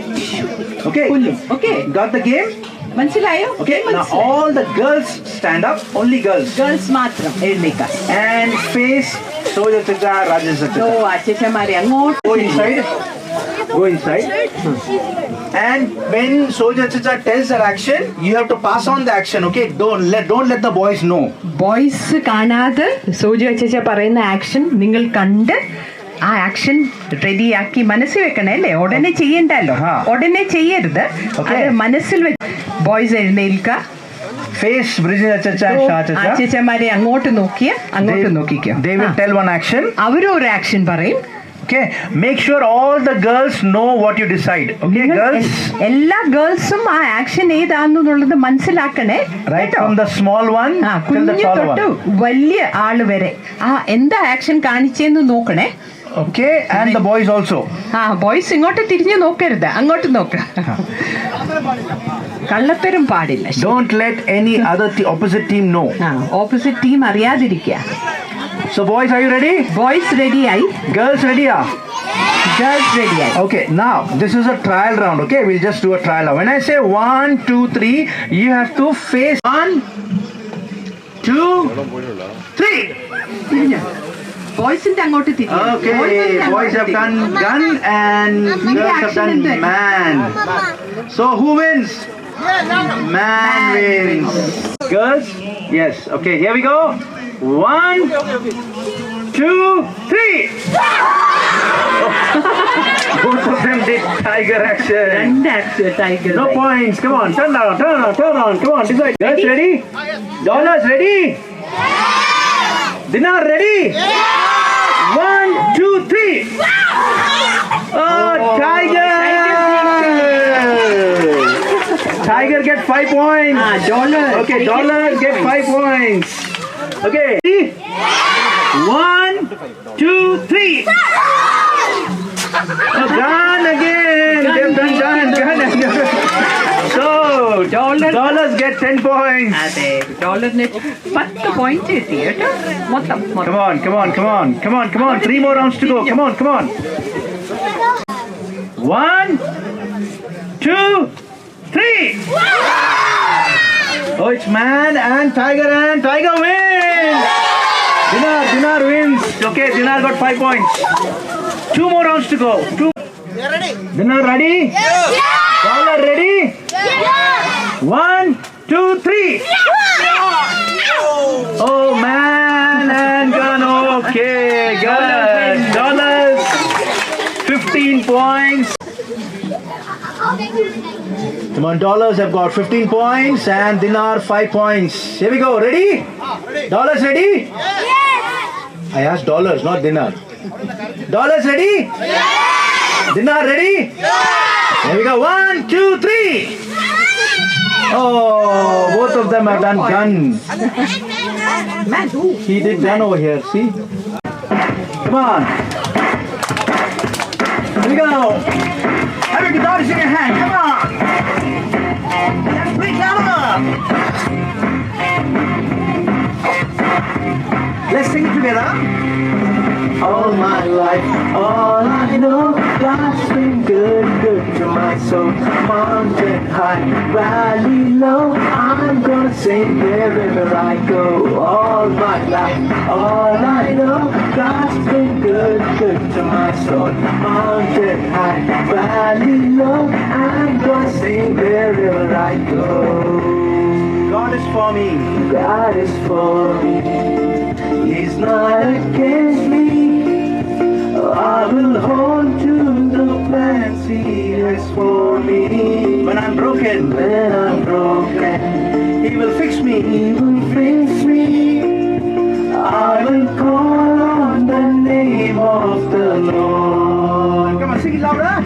Okay, കൊല്ലും. Okay got the game? മനസ്സിലായോ? Okay, now all the girls stand up, only girls, girls മാത്രം എഴുന്നേക്കാം. and face Soja Chacha, Rajesh oh Chacha. അച്ഛന്മാരെ അങ്ങോട്ട് Go inside. Go inside. And when Soja Chacha tells her action, you have to pass on the action. Okay, don't let the boys know. Boys കാണാതെ സോജു അച്ഛച്ച പറയുന്ന action നിങ്ങൾ കണ്ട് ആ action റെഡിയാക്കി മനസ്സിൽ വെക്കണേ അല്ലേ? ഉടനെ ചെയ്യണ്ടല്ലോ, ഉടനെ ചെയ്യരുത്. അത് മനസ്സിൽ വെച്ച് ബോയ്സ് എഴുന്നേൽക്കുക. Face Bridget Chacha, Shah Chacha. അച്ഛച്ചന്മാരെ അങ്ങോട്ട് നോക്കിക്കോ. They will tell one action. അവരും ഒരു ആക്ഷൻ പറയും. Okay, make sure all the girls know what you decide. Okay, girls. എല്ലാ ഗേൾസും ആ action ഏതാണെന്നുള്ളത് മനസ്സിലാക്കണേ. Right from the small one till the കുഞ്ഞു tall തൊട്ട് one. വലിയ ആള് വരെ ആ എന്താ ആക്ഷൻ കാണിച്ചെന്ന് നോക്കണേ. Okay, and the boys also. Boys ഇങ്ങോട്ട് തിരിഞ്ഞു നോക്കരുത്, അങ്ങോട്ട് നോക്ക. കള്ളത്തരം പാടില്ല. Don't let any other opposite team know. Opposite team അറിയാതിരിക്കുക. So boys, are you ready? Boys റെഡിയായി, Girls ready? ഗേൾസ് റെഡിയായി. Okay, now this is a trial round. Okay, we'll just do a trial round. When I say 1, 2, 3, you have to face 1, 2, 3. ബോയ്സിന്റെ അങ്ങോട്ട് തിരിഞ്ഞു. Okay, boys have done gun and girls have done man. So who wins? Man wins. Girls? Yes. Okay, here we go. 1, 2, 3. Both of them did tiger action. രണ്ട് action tiger. No points. Come on, turn on. Come on, decide. Girls ready? Dollars ready? Dinar ready? 1, 2, 3. Oh, tiger! Tiger get 5 points. Dollar. Okay, dollars get 5 points. Okay. 1, 2, 3. Oh, gun again. They've done gun. So, dollars get 10 points. അതെ, ഡോളറിന് 10 point കിട്ടി കേട്ടോ മൊത്തം. Come on. 3 more rounds to go. Come on. 1, 2, 3. Oh, it's man and tiger wins. Dinar wins. Okay, Dinar got 5 points. 2 more rounds to go. Dinar ready? Yeah. Dollar ready? Yeah. 1, 2, 3. Oh, man and gun. Okay, good. Dollars 15 points. Come on, dollars have got 15 points and Dinar 5 points. Here we go. Ready? Dollars ready? Yes. I asked dollars, not dinar. Dollars ready? Yes. Dinar ready? Yes. Here we go. 1, 2, 3. Oh, both of them have done guns. He did gun over here. See? Come on. Here we go. Have your guitars in your hand. Come on. Let's play louder. Let's sing it together. All my life, all I know, God's been good, good to my soul. Mountain high, valley low, I'm gonna sing wherever I go. All my life, all I know, God's been good, good to my soul. Mountain high, valley low, I'm gonna sing wherever I go. God is for me. God is for me. He's not against me. I will hold to the plans He has for me. When I'm broken, He will fix me. He will fix me. I will call on the name of the Lord. Come on, sing it louder.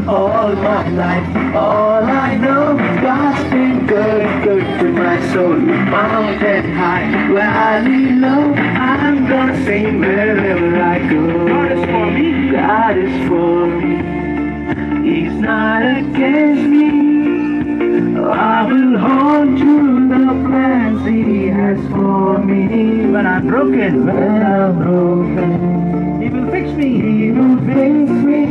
All my life, all I know, God's been good, good to my soul. Mountain high, valley low, I'm gonna sing wherever I go. God is for me. God is for me. He's not against me. I will hold to the plans He has for me. When I'm broken, He will fix me. He will fix me.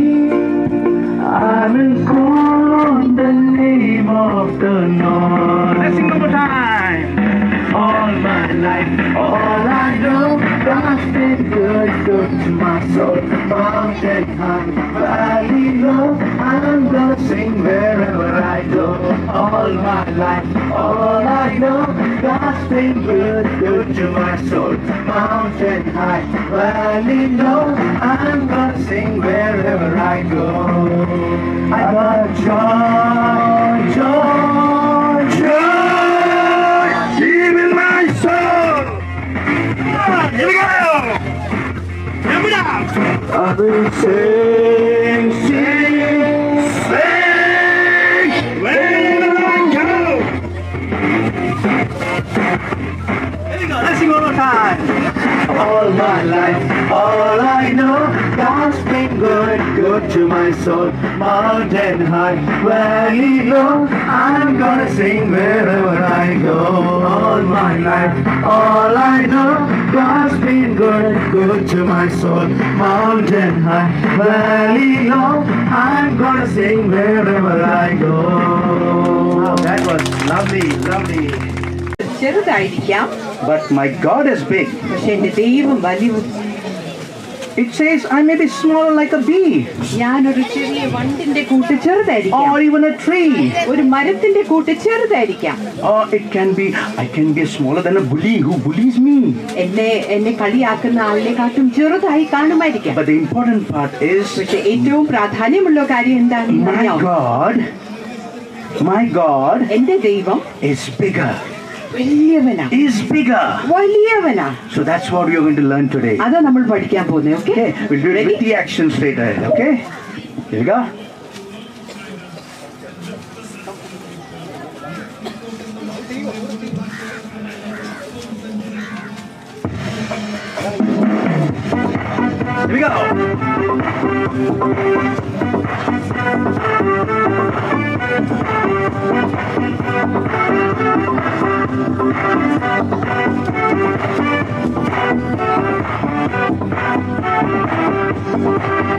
I will call on the name of the Lord. Let's sing one more time. All my life, all I know, God's been good, good to my soul. Mountain high, valley low, I'm gonna sing wherever I go. All my life, all I know, God's been good, good to my soul. Mountain high, valley low, I'm gonna sing wherever I go. I got joy, joy, joy, deep in my soul. Come on, here we go. Here we go. I will sing, sing, sing wherever I go. Here we go. Let's sing one more time. All my life, all I know, God's been good, good to my soul. Mountain high, valley low, I'm gonna sing wherever I go. All my life, all I know, God's been good, good to my soul. Mountain high, valley low, I'm gonna sing wherever I go. Wow, that was lovely, lovely. ചെറുതായിരിക്കാം, But my God is big. പക്ഷെ എന്റെ ദൈവം വലിയ. It says I may be small like a bee ഞാനൊരു ചെറിയ വണ്ടിന്റെ കൂട്ട് ചെറുതായിരിക്കാം, or even a tree. ഒരു മരത്തിന്റെ കൂട്ട് ചെറുതായിരിക്കാം, Or it can be, I can be smaller than a bully who bullies me. എന്നെ കളിയാക്കുന്ന ആളിനെക്കാട്ടും ചെറുതായി കാണുമായിരിക്കാം. But the important part is പക്ഷെ ഏറ്റവും പ്രാധാന്യമുള്ള കാര്യം എന്താണെന്ന് my God എന്റെ ദൈവം is bigger. വലിയവനാ, Is bigger. വലിയവനാ. So that's what we are going to learn today. അതാ നമ്മൾ പഠിക്കാൻ പോകുന്നത്. Okay, Okay, we'll do it with the action straight ahead. Okay, here we go. Here we go.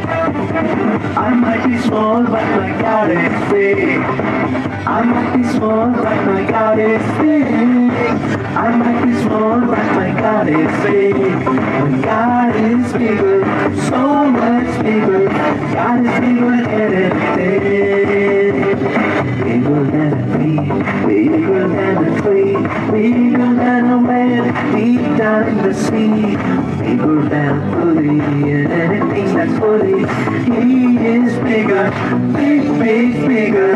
I might be small, but my God is big. I might be small, but my God is big. I might be small, but my God is big. My God is bigger, so much bigger. God is bigger than anything. Bigger than a bee, bigger than a tree, bigger than a man deep down in the sea. Bigger than a bully and anything that's bully. He is bigger, big, big, bigger.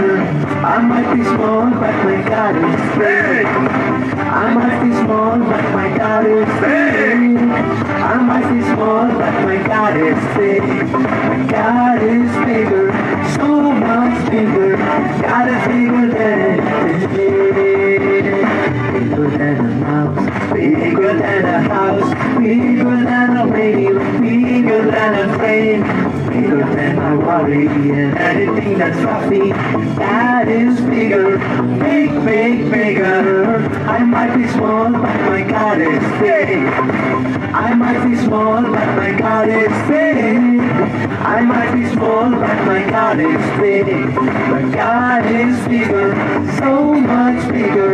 might be small, but my God is big. I might be small, but my God is big. I might be small, but my God is big. My God is bigger, so much bigger. God is bigger than anything. Bigger than a mouse, bigger than a house, bigger than a radio, bigger than a train, bigger than my worry and anything that's fluffy. That is bigger, big, big, bigger. I might be small, but my God is big. I might be small, but my God is big. I might be small, but my God is big. But God is bigger, so much bigger.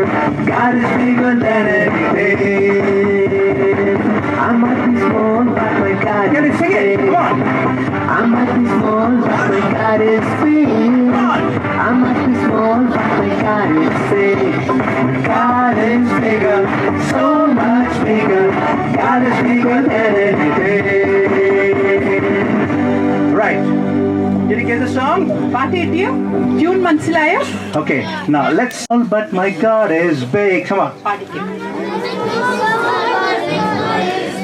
God is bigger than anything. I might be small, but my God is big. I might be small, but my God is big. I might be small, but my God is big. My God is bigger, so much bigger. God is bigger than anything. Right. Did you get the song? പാട്ട് കിട്ടിയോ? Tune മനസ്സിലായോ? Okay. Now let's. But my God is big. Come on. പാടിക്കും.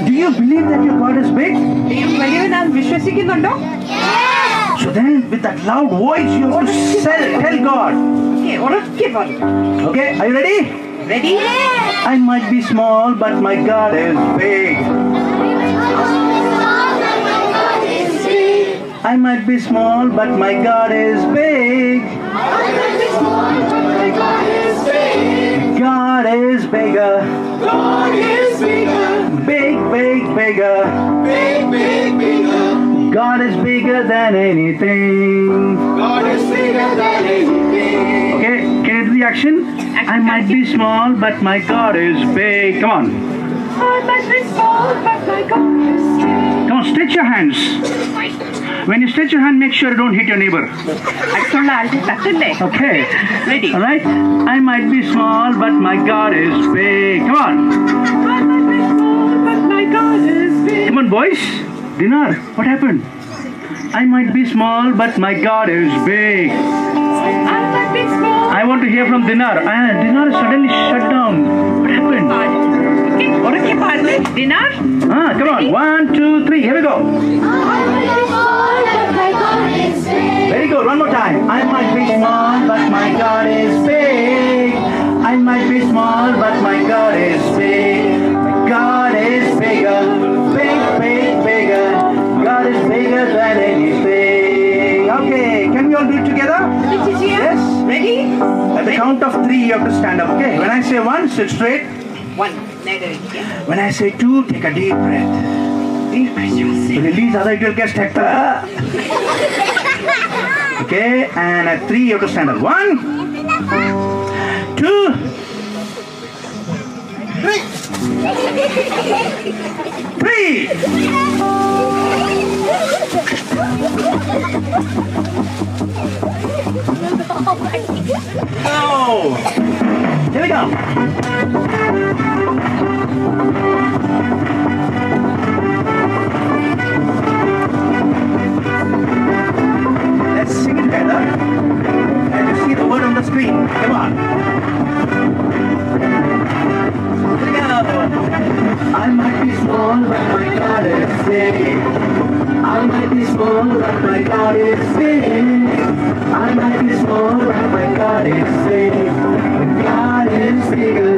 Do you believe that your God is big? ദൈവം വലിയവനാണ് വിശ്വസിക്കുന്നുണ്ടോ? So then, with that loud voice, you want to tell God. Okay, ഉറക്കെ പറയൂ. Okay. Are you ready? Ready? I might be small, but my God is big. I might be small, but my God is big. God is bigger. Big, big, bigger. God is bigger than anything. Okay, can you do the action? I might be small, but my God is big. Come on. I might be small, but my God is big. Come on, stretch your hands. When you stretch your hand, make sure you don't hit your neighbor. അടുത്തുള്ള ആളുടെ തട്ടല്ലേ? Okay. Ready? All right. I might be small, but my God is big. Come on. I might be small, but my God is big. Come on, boys. Dinar, what happened? I might be small, but my God is big. I might be small. I want to hear from Dinar. Dinar suddenly shut down. What happened? Okay, ഉറക്കെ പാടണേ. Dinar? Come on. 1, 2, 3. Here we go. Very good. One more time. I might be small, but my God is big. I might be small, but my God is big. My God is bigger. Big, big, bigger. God is bigger than anything. Okay. Can we all do it together? Yes. Ready? At the count of 3, you have to stand up. Okay. When I say 1, sit straight. 1. നേരെ ഇരിക്കുക. When I say 2, take a deep breath. Release, other it will get stuck. Okay, and at 3 you have to stand up. 1, 2, 3. Now, here we go. Let's sing it together. And you see the word on the screen. Come on. Here we go. I might be small, but my God is big. I might be small, but my God is big. I might be small, but my God is big. But God is bigger,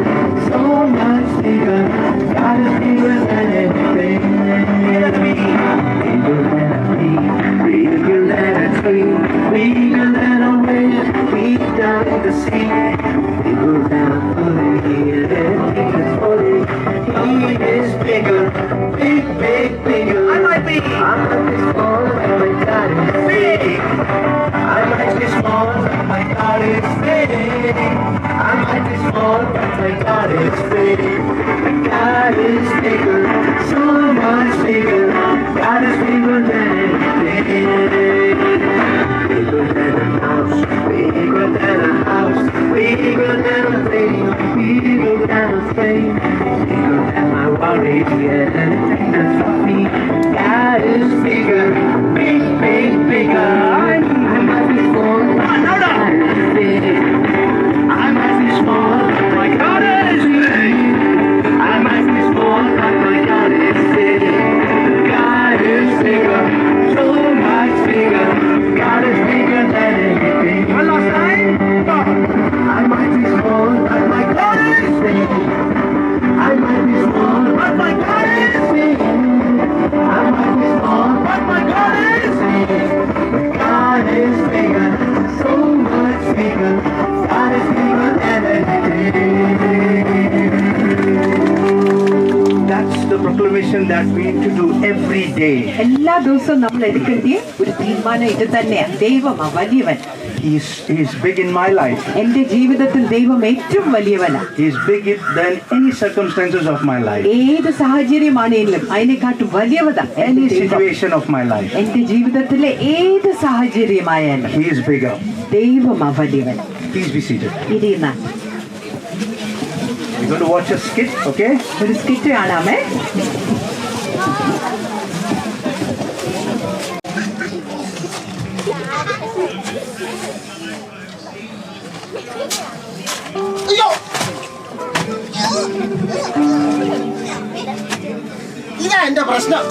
so much bigger. God is bigger than anything. Bigger than me, bigger than a tree, bigger than a tree, bigger than a wave, deep down in the sea. Bigger than a bully, anything that's fully. He is bigger, big, big, bigger. I might be small, but my God is big. I might be small, but my God is big. I might be small, but my God is big. My God is bigger, so much bigger. God is bigger than anything. Bigger than a mouse, bigger than a house, bigger than a thing, bigger than a thing, bigger than my worry, yeah, anything that's fluffy. God is bigger, big, big, bigger. I might be small, but God is big. decision that we need to do every day. എല്ലാ ദിവസവും നമ്മൾ എടുക്കേണ്ട ഒരു തീരുമാനം ഇത് തന്നെയാണ്. ദൈവമാ വലിയവൻ. He is big in my life. എന്റെ ജീവിതത്തിൽ ദൈവം ഏറ്റവും വലിയവനാണ്. He is bigger than any circumstances of my life. ഏത് സാഹചര്യമാണെങ്കിലും അതിനെക്കാട്ടും വലിയവനാണ്. Any situation of my life. എന്റെ ജീവിതത്തിലെ ഏത് സാഹചര്യമായാലും He is bigger. ദൈവമാ വലിയവൻ. Please be seated. ഇരിക്കുന്ന We're going to watch a skit, okay? ഒരു സ്കിറ്റ് കാണാമേ. ഇതാ എന്റെ പ്രശ്നം.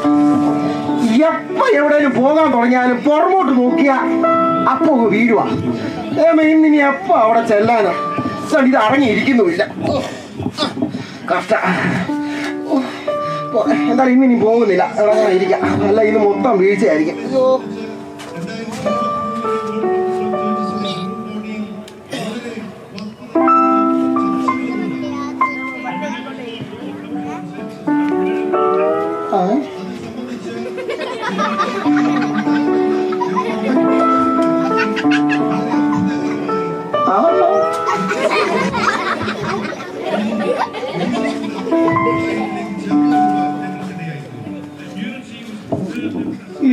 എപ്പോ എവിടെയും പോകാൻ തുടങ്ങിയാലും പുറമോട്ട് നോക്കിയാ അപ്പൊ വീഴുവാ. ഇന്നിനി എപ്പോ അവിടെ ചെല്ലാനാ? ഇത് അടങ്ങിയിരിക്കുന്നുമില്ല. കഷ്ട. എന്തായാലും ഇന്നിനി പോകുന്നില്ല, ഇരിക്കാം. അല്ല ഇന്ന് മൊത്തം വീഴ്ചയായിരിക്കും.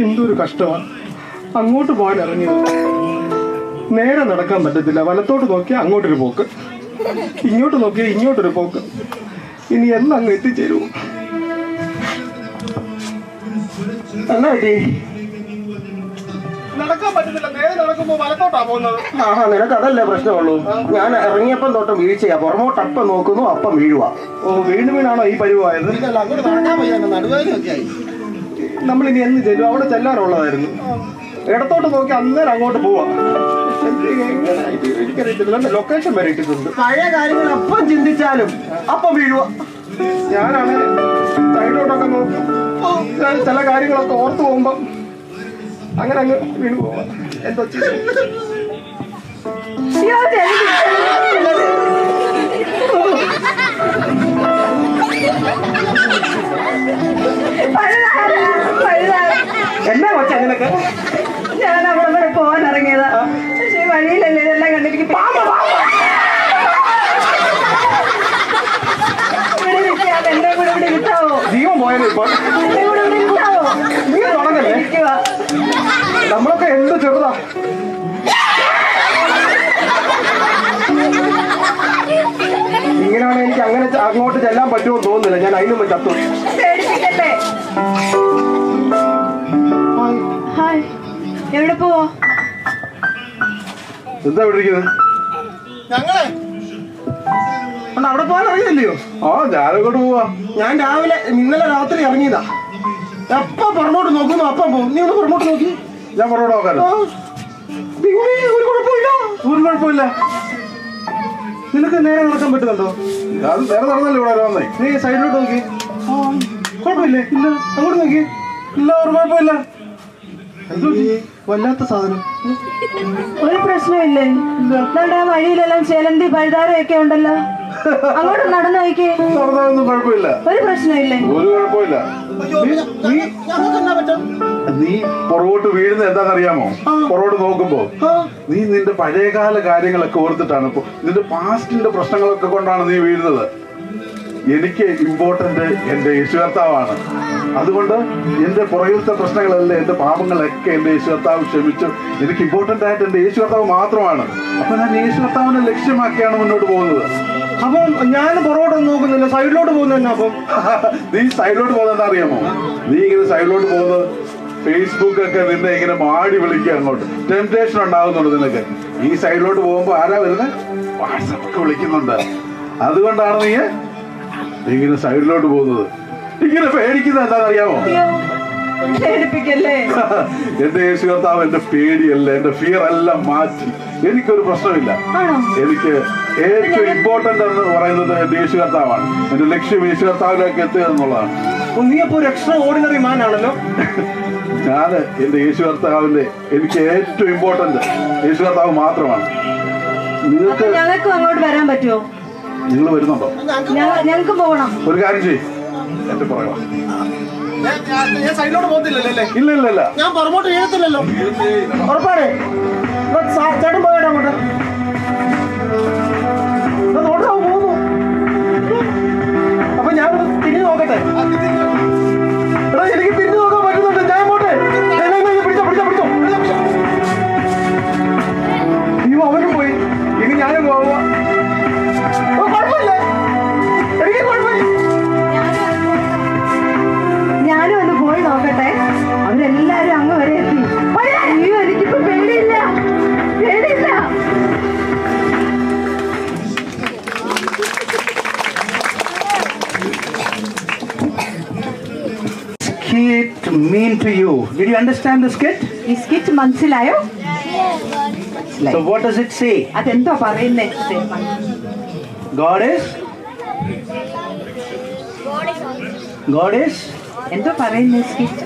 എന്തൊരു കഷ്ടമാണ്. അങ്ങോട്ട് പോകാൻ ഇറങ്ങിയത് നേരെ നടക്കാൻ പറ്റത്തില്ല. വലത്തോട്ട് നോക്കിയാൽ അങ്ങോട്ടൊരു പോക്ക്, ഇങ്ങോട്ട് നോക്കിയാൽ ഇങ്ങോട്ടൊരു പോക്ക്. ഇനി എന്നങ്ങ് എത്തിച്ചേരൂ? എന്നാ പറ്റി? നടക്കാൻ പറ്റുന്നില്ല. നേരെ നടക്കുമ്പോ വലത്തോട്ടാ പോകുന്നത്. ആഹാ, നിനക്ക് അതല്ലേ പ്രശ്നമുള്ളൂ. ഞാൻ ഇറങ്ങിയപ്പം തൊട്ട് വീഴ്ചയാ. പുറമോട്ട് അപ്പം നോക്കുന്നു, അപ്പം വീഴുവാ. ഓ, വീണാണോ ഈ പരിവായത്? അങ്ങോട്ട് നടക്കാൻ വയ്യ, നടുവേദനയൊക്കെ ആയി. നമ്മളിനി എന്ന് ചെല്ലും? അവിടെ ചെല്ലാറുള്ളതായിരുന്നു. ഇടത്തോട്ട് നോക്കി അന്നേരം അങ്ങോട്ട് പോവാ. എനിക്കറിയത്തില്ല, ലൊക്കേഷൻ വരെ ഇട്ടിട്ടുണ്ട്. പഴയ കാര്യങ്ങൾ അപ്പം ചിന്തിച്ചാലും അപ്പം വീഴുക. ഞാനാണ് സൈഡിലോട്ടൊക്കെ നോക്കും. ചില കാര്യങ്ങളൊക്കെ ഓർത്തു പോകുമ്പം അങ്ങനെ അങ്ങ് വീണു പോവാ. എന്തോ എന്നാ കൊച്ചാ നിനക്ക്? ഞാൻ അവിടെ വരെ പോകാൻ ഇറങ്ങിയതാ. പക്ഷെ വഴിയിലല്ലേ ഇതെല്ലാം കണ്ടിരിക്കും. എന്റെ കൂടെ ഇവിടെ കിട്ടാവോ? ജീവൻ പോയത് ഇപ്പോൾ. എന്റെ കൂടെ ഇവിടെ കിട്ടാവോ? നീ തുടങ്ങല്ലേ? നമ്മളൊക്കെ എന്ത് ചെറുതാ. ഇങ്ങനെയാണ് എനിക്ക് അങ്ങനെ അങ്ങോട്ട് ചെല്ലാൻ പറ്റുമോ തോന്നുന്നില്ല. ഞാൻ അതിനും ചത്തു. പേടിപ്പിക്കല്ലേ? ഹായ്, എവിടെ പോവാ? എന്താ വിളിക്കുന്നത്? ഞങ്ങളെ അവിടെ പോകാൻ അറിയില്ലയോ? ആ, ഞാനങ്ങോട്ട് പോവാ. ഞാൻ രാവിലെ ഇന്നലെ രാത്രി ഇറങ്ങിയതാ. എപ്പ പുറമോട്ട് നോക്കുന്നു അപ്പം പോകും. നീ ഒന്ന് പുറമോട്ട് നോക്കി. ഞാൻ പുറമോട്ട് നോക്കാനോ? ഒരു കുഴപ്പമില്ല, ഒരു കുഴപ്പമില്ല. നിനക്ക് നേരെ നടക്കാൻ പറ്റുന്നുണ്ടോ? അത് നേരെ നടന്നല്ലേ ഇവിടെ വന്നേ. നീ സൈഡിലോട്ട് നോക്കി. കുഴപ്പമില്ലേ? ഇല്ല. അങ്ങോട്ട് നോക്കി. ഇല്ല, ഒരു കുഴപ്പമില്ല. എന്തോ വല്ലാത്ത സാധനം. ഒരു പ്രശ്നമില്ലേ? വഴിയിലെല്ലാം ചെലന്തി പഴുതാരയൊക്കെ ഉണ്ടല്ലോ. അങ്ങോട്ട് നടന്നു നോക്കി. നടന്നൊന്നും കുഴപ്പമില്ല. ഒരു പ്രശ്നമില്ലേ? ഒരു കുഴപ്പമില്ല. നീ പുറകോട്ട് വീഴുന്നത് എന്താണെന്നറിയാമോ? പുറകോട്ട് നോക്കുമ്പോ നീ നിന്റെ പഴയകാല കാര്യങ്ങളൊക്കെ ഓർത്തിട്ടാണ്. ഇപ്പൊ നിന്റെ പാസ്റ്റിന്റെ പ്രശ്നങ്ങളൊക്കെ കൊണ്ടാണ് നീ വീഴുന്നത്. എനിക്ക് ഇമ്പോർട്ടന്റ് എന്റെ യേശു കർത്താവാണ്. അതുകൊണ്ട് എന്റെ പുറകിലത്തെ പ്രശ്നങ്ങളല്ല, എന്റെ പാപങ്ങളൊക്കെ എന്റെ യേശു കർത്താവ് ക്ഷമിച്ചു. എനിക്ക് ഇമ്പോർട്ടന്റ് ആയിട്ട് എന്റെ യേശു കർത്താവ് മാത്രമാണ്. അപ്പൊ ഞാൻ യേശു കർത്താവിനെ ലക്ഷ്യമാക്കിയാണ് മുന്നോട്ട് പോകുന്നത്. അപ്പം ഞാൻ പുറകോട്ടൊന്നും നോക്കുന്നില്ല, സൈഡിലോട്ട് പോകുന്ന. അപ്പം നീ സൈഡിലോട്ട് പോകുന്നത് അറിയാമോ? നീ ഇങ്ങനെ സൈഡിലോട്ട് പോകുന്നത് ഫേസ്ബുക്ക് ഒക്കെ നിന്നെ ഇങ്ങനെ മാടി വിളിക്കുക. അങ്ങോട്ട് ടെംപ്റ്റേഷൻ ഉണ്ടാകുന്നുണ്ട് നിനക്ക്. ഈ സൈഡിലോട്ട് പോകുമ്പോ ആരാ വരുന്നത്? വാട്സപ്പ് ഒക്കെ വിളിക്കുന്നുണ്ട്. അതുകൊണ്ടാണ് നീ ഇങ്ങനെ സൈഡിലോട്ട് പോകുന്നത്. ഇങ്ങനെ പേടിക്കുന്നത് എന്താണെന്നറിയാമോ? പേടിപ്പിക്കല്ലേ? എന്റെ യേശു കർത്താവ് എന്റെ പേടിയല്ല, എന്റെ ഫിയർ എല്ലാം മാറ്റി. എനിക്കൊരു പ്രശ്നമില്ല. എനിക്ക് ഏറ്റവും ഇമ്പോർട്ടന്റ് എന്ന് പറയുന്നത് എന്റെ യേശു കർത്താവാണ്. എന്റെ ലക്ഷ്യം യേശു കർത്താവിലേക്ക് എത്തുക എന്നുള്ളതാണ്. നീ അപ്പോ ഒരു എക്സ്ട്രാ ഓർഡിനറി മാൻ ആണല്ലോ. ഞാന് എന്റെ യേശു കർത്താവിന്റെ എനിക്ക് ഏറ്റവും ഇമ്പോർട്ടന്റ് യേശു കർത്താവ് മാത്രമാണ്. നിങ്ങൾക്ക് ഞങ്ങൾക്കും അങ്ങോട്ട് വരാൻ പറ്റുമോ? നിങ്ങൾ വരുന്നുണ്ടോ? ഞങ്ങൾക്ക് പോകണം. ഒരു കാര്യം ചെയ്യ്, എന്റെ പോയോ ഞാൻ സൈഡിലോട്ട് പോകുന്നില്ലല്ലോ അല്ലേ? ഇല്ല ഇല്ല ഇല്ല ഞാൻ പുറമോട്ട് വീഴത്തില്ലല്ലോ. ഉറപ്പാണ്. ചേട്ടൻ പോയാടാ അങ്ങോട്ട്. നോട്ടാ പോകുന്നു. അപ്പൊ ഞാൻ തിരിഞ്ഞു നോക്കട്ടെ. എടാ എനിക്ക് തിരിഞ്ഞു നോക്കാൻ പറ്റുന്നുണ്ട്. ഞാൻ പോട്ടെ. പിടിച്ചോ പിടിച്ചോ പിടിച്ചോ. അയ്യോ അവനും പോയി. ഇനി ഞാനും പോവാ. കുഴപ്പമില്ല, എനിക്ക് കുഴപ്പമില്ല. ഞാനും ഒന്ന് പോയി നോക്കട്ടെ. അവരെല്ലാരും അങ്ങ് വരെ എത്തി. അയ്യോ എനിക്കിപ്പോ പേടിയില്ല, പേടിയില്ല. Skit mean to you? Did you understand the skit? ഈ സ്കിറ്റ് മനസ്സിലായോ? So what does it say? അതെന്തോ പറയുന്നേ? God is? God is? എന്തോ പറയുന്നേ skit?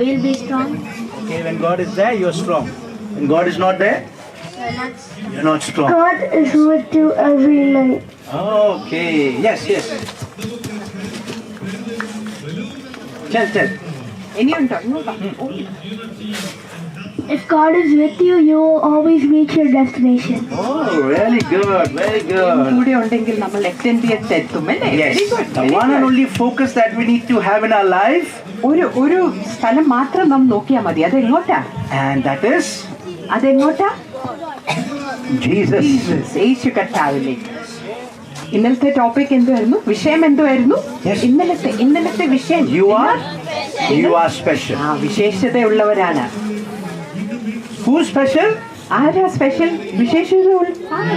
We'll be strong. Okay, when God is there, you're strong. When God is not there, you're not strong. God is with you every night. Okay. Yes, yes. Tell. ഇനിയുണ്ടോ? If God is with you, you will always reach your destination. Oh, really good, very good. കൂടെ ഉണ്ടെങ്കിൽ നമ്മൾ എത്തും അല്ലേ? Yes, Very good, the very one and good. only focus that we need to have in our life, ഒരു സ്ഥലം മാത്രം നാം നോക്കിയാൽ മതി. അതെങ്ങോട്ടാ? and that is അതെങ്ങോട്ടാ? Jesus. യേശു കർത്താവിലേക്ക്. ഇന്നലത്തെ ടോപ്പിക് എന്തുവായിരുന്നു? വിഷയം എന്തുവായിരുന്നു? Yes. ഇന്നലത്തെ വിഷയം You are special. ആ വിശേഷതയുള്ളവരാണ്. Who's special? ആരാ സ്പെഷ്യൽ?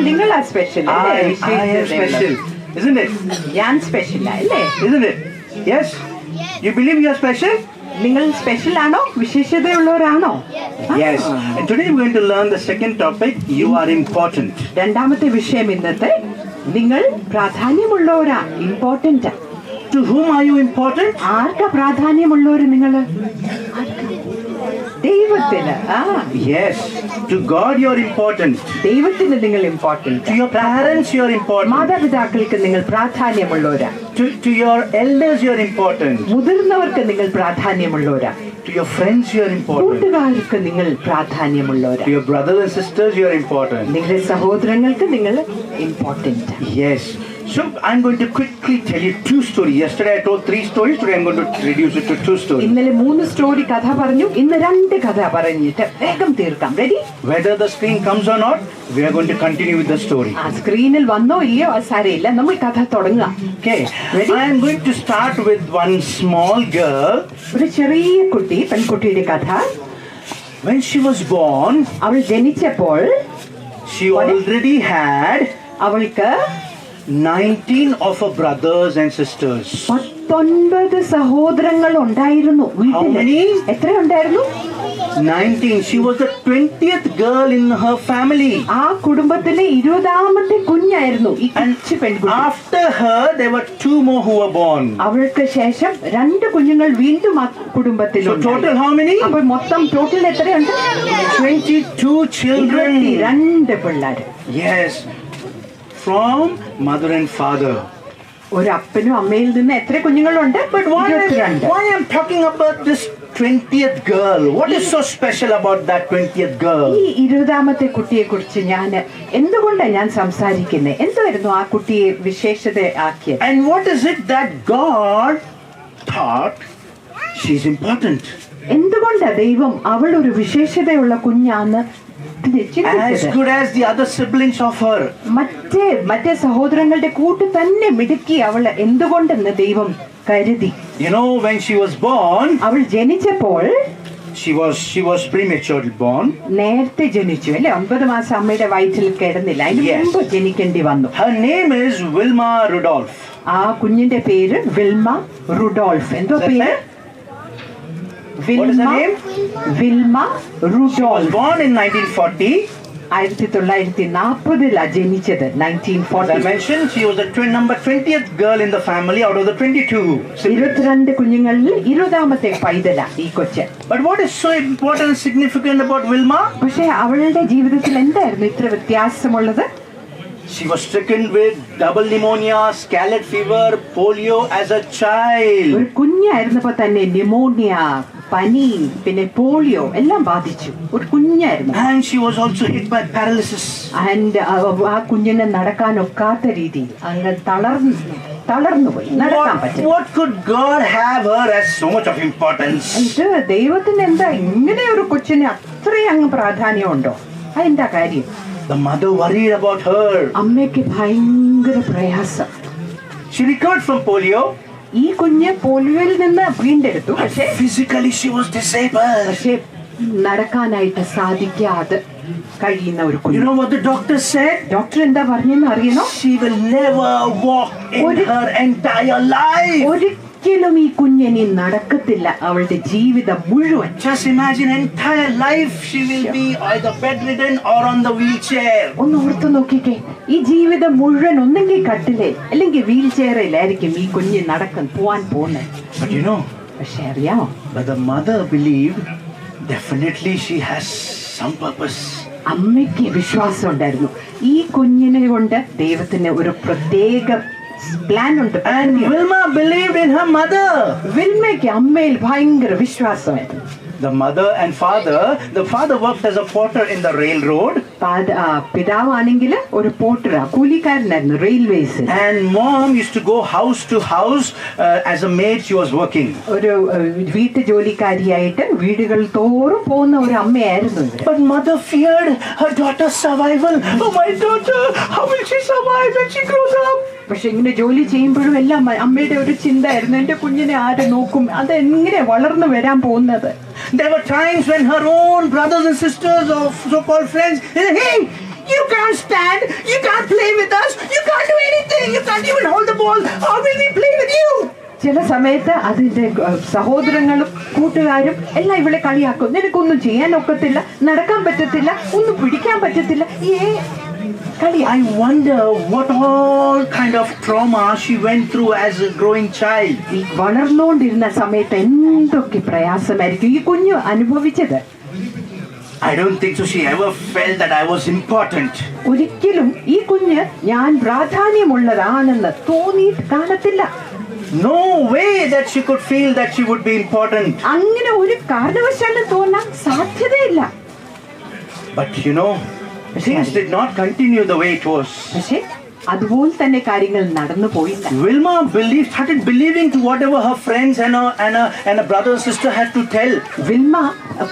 നിങ്ങളാ special. I am special, isn't it? ഞാൻ സ്പെഷ്യൽ അല്ലേ? Isn't it? Yes. You believe you are special? നിങ്ങൾ സ്പെഷ്യൽ ആണോ? വിശേഷതയുള്ളവരാണോ? Yes. And today we're going to learn the second topic. You are important. രണ്ടാമത്തെ വിഷയം ഇന്നത്തെ നിങ്ങൾ പ്രാധാന്യമുള്ളവരാ. Important. To whom are you important? ആർക്കാ പ്രാധാന്യമുള്ളവര്? നിങ്ങള് ദൈവത്തിന്. Yes. To God you're important. ദൈവത്തിന് നിങ്ങൾ important. To your parents you're important. മാതാപിതാക്കൾക്ക് നിങ്ങൾ പ്രാധാന്യമുള്ളവരാ. To your elders you're important. മുതിർന്നവർക്ക് നിങ്ങൾ പ്രാധാന്യമുള്ളവരാ. To your friends you're important. കൂട്ടുകാർക്ക് നിങ്ങൾ പ്രാധാന്യമുള്ളവരാ. To your brothers and sisters you're important. നിങ്ങളുടെ സഹോദരങ്ങൾക്ക് നിങ്ങൾ important. Yes. So I'm going to quickly tell you 2 stories. Yesterday I told 3 stories. Today I'm going to reduce it to 2 stories. ഇന്നലെ 3 story കഥ പറഞ്ഞു. ഇന്ന് 2 കഥ പറഞ്ഞിട്ട് വേഗം തീർക്കാം. Ready? Whether the screen comes or not, we are going to continue with the story. ആ സ്ക്രീനിൽ വന്നോ ഇല്ലയോ അത് സാരമില്ല. നമ്മൾ കഥ തുടങ്ങാം. Okay. I am going to start with one small girl. ഒരു ചെറിയ കുട്ടി, പെൺകുട്ടിയുടെ കഥ. When she was born, അവൾ ജനിച്ചപ്പോൾ she already had അവൾക്ക് 19 of her brothers and sisters. 19 സഹോദരങ്ങൾ ഉണ്ടായിരുന്നു How വീട്ടിൽ. many? എത്ര ഉണ്ടായിരുന്നു? 19. She was the 20th girl in her family. ആ കുടുംബത്തിലെ 20ാമത്തെ കുഞ്ഞായിരുന്നു ഈ കൊച്ചു പെൺകുട്ടി. After her, there were 2 more who were born. അവൾക്ക് ശേഷം 2 കുഞ്ഞുങ്ങൾ വീണ്ടും ആ കുടുംബത്തിൽ. So total how many? അപ്പോൾ മൊത്തം ടോട്ടൽ എത്രയുണ്ട്? 22 children. 22 പിള്ളേർ. Yes. From mother and father. ഒരു അപ്പനും അമ്മയിൽ നിന്ന് എത്ര കുഞ്ഞുങ്ങളുണ്ട്? But why I'm talking about this 20th girl? What is so special about that 20th girl? ഈ 20ാമത്തെ കുട്ടിയെ കുറിച്ച് എന്തുകൊണ്ടാണ് ഞാൻ സംസാരിക്കുന്നത്? എന്തായിരുന്നു ആ കുട്ടിയെ വിശേഷത ആക്കിയത്? And what is it that God thought she's important? എന്തുകൊണ്ടാണ് ദൈവം അവൾ ഒരു വിശേഷതയുള്ള കുഞ്ഞാന്ന് As good as the other siblings of her. മറ്റേ സഹോദരങ്ങളുടെ കൂട്ട് തന്നെ മിടുക്കി അവൾ എന്തുകൊണ്ടെന്ന് ദൈവം കരുതി. You know, when she was born, അവൾ ജനിച്ചപ്പോൾ she was prematurely born. നേരത്തെ ജനിച്ചു അല്ലെ? 9 മാസം അമ്മയുടെ വയറ്റിൽ കിടന്നില്ല. അതിന് മുമ്പ് ജനിക്കേണ്ടി വന്നു. Her name is Wilma Rudolph. ആ കുഞ്ഞിന്റെ പേര് വിൽമ റുഡോൾഫ്. എന്തോ പേര്? What is her name? Wilma She was Rudolph. born in 1940. 1940 ജനിച്ചത്. As I mentioned, she was the number 20th girl in the family out of the 22 siblings. 22 കുഞ്ഞുങ്ങളിൽ 20ാമത്തെ പൈതല ഈ കൊച്ച്. But what is so important and significant about Wilma? പക്ഷെ അവളുടെ ജീവിതത്തിൽ എന്തായിരുന്നു ഇത്ര വ്യത്യാസമുള്ളത്? She was stricken with double pneumonia, scarlet fever, polio as a child. ഒരു കുഞ്ഞായിരുന്നപ്പോ തന്നെ ന്യൂമോണിയ, പനി, പിന്നെ പോളിയോ എല്ലാം ബാധിച്ചു. ഒരു കുഞ്ഞായിരുന്നു. And she was also hit by paralysis. And ആ കുഞ്ഞിനെ നടക്കാനൊക്കാത്ത രീതിയിൽ അങ്ങ് തളർന്നുപോയി, നടക്കാൻ പറ്റും. What could God have her as so much of importance? ഇത് ദൈവത്തിന് എന്താ ഇങ്ങനെ ഒരു കൊച്ചിന് അത്രയും അങ്ങ് പ്രാധാന്യമുണ്ടോ? അതെന്താ കാര്യം? The mother worried about her. അമ്മയ്ക്ക് ഭയങ്കര പ്രയാസം. She recovered from polio. ഈ കുഞ്ഞ് പോളിയോയിൽ നിന്ന് വീണ്ടെടുത്തു. പക്ഷേ Physically she was disabled. പക്ഷേ നടക്കാനായിട്ട് സാധിക്കാതെ കഴിയുന്ന ഒരു You കുഞ്ഞ്. know what the doctor said? Doctor എന്താ പറഞ്ഞെന്ന് അറിയണോ? She will never walk in her entire life. ഒരിക്കലും ഈ കുഞ്ഞിനി നടക്കത്തില്ല അവളുടെ ജീവിതം മുഴുവൻ. Just imagine entire life she will be either bedridden or on the wheelchair. ഒന്ന് ഓർത്തു നോക്കിക്കേ, ഈ ജീവിതം മുഴുവൻ ഒന്നെങ്കിൽ കട്ടിലേ അല്ലെങ്കിൽ വീൽ ചെയറിലായിരിക്കും ഈ കുഞ്ഞ് പോവാൻ പോകുന്നത്. But you know, പക്ഷെ അറിയാമോ, but the mother believed definitely she has some purpose. അമ്മയ്ക്ക് വിശ്വാസം ഉണ്ടായിരുന്നു ഈ കുഞ്ഞിനെ കൊണ്ട് ദൈവത്തിന് ഒരു പ്രത്യേക പ്ലാൻ ഉണ്ട്. And Wilma believed in her mother. വിൽമയ്ക്ക് അമ്മയിൽ ഭയങ്കര വിശ്വാസമായിരുന്നു. The mother and father, the father worked as a porter in the railroad. പിതാവാണെങ്കിൽ ഒരു പോട്ടറാ, കൂലിക്കാരനായിരുന്നു റെയിൽവേസിൽ. And mom used to go house to house as a maid. She was working. ഒരു വീട്ടു ജോലിക്കാരിയായിട്ട് വീടുകൾ തോറും പോകുന്ന ഒരു അമ്മയായിരുന്നു. But mother feared her daughter's survival. Oh, my daughter, how will she survive when she grows up? പക്ഷെ ഇങ്ങനെ ജോലി ചെയ്യുമ്പോഴും എല്ലാം അമ്മയുടെ ഒരു ചിന്തയായിരുന്നു, എന്റെ കുഞ്ഞിനെ ആര് നോക്കും, അതെങ്ങനെ വളർന്നു വരാൻ പോകുന്നത്. There were times when her own brothers and sisters or so-called friends said, hey, you can't stand, you can't play with us, you can't do anything, you can't even hold the ball, how will we play with you? ചില സമയത്ത് അതിന്റെ സഹോദരങ്ങളും കൂട്ടുകാരും എല്ലാം ഇവളെ കളിയാക്കും, നിനക്കൊന്നും ചെയ്യാൻ ഒക്കത്തില്ല, നടക്കാൻ പറ്റത്തില്ല, ഒന്നും പിടിക്കാൻ പറ്റത്തില്ല. I wonder what all kind of trauma she went through as a growing child. ഈ വളർന്നുകൊണ്ടിരുന്ന സമയത്ത് എന്തൊക്കെ പ്രയാസമായിരിക്കും ഈ കുഞ്ഞ് അനുഭവിച്ചത്. I don't think so she ever felt that I was important. ഒരിക്കലും ഈ കുഞ്ഞ് ഞാൻ പ്രാധാന്യമുള്ളതാണെന്ന് തോന്നിയിട്ട് കാണത്തില്ല. No way that she could feel that she would be important. അങ്ങനെ ഒരു കാരണവശാലും തോന്നാൻ സാധ്യതയില്ല. But you know, things did not continue the way it was. പക്ഷേ അതുപോലെ തന്നെ കാര്യങ്ങൾ നടന്നു പോയില്ല. Wilma started believing to whatever her friends and her brother and sister had to tell. Wilma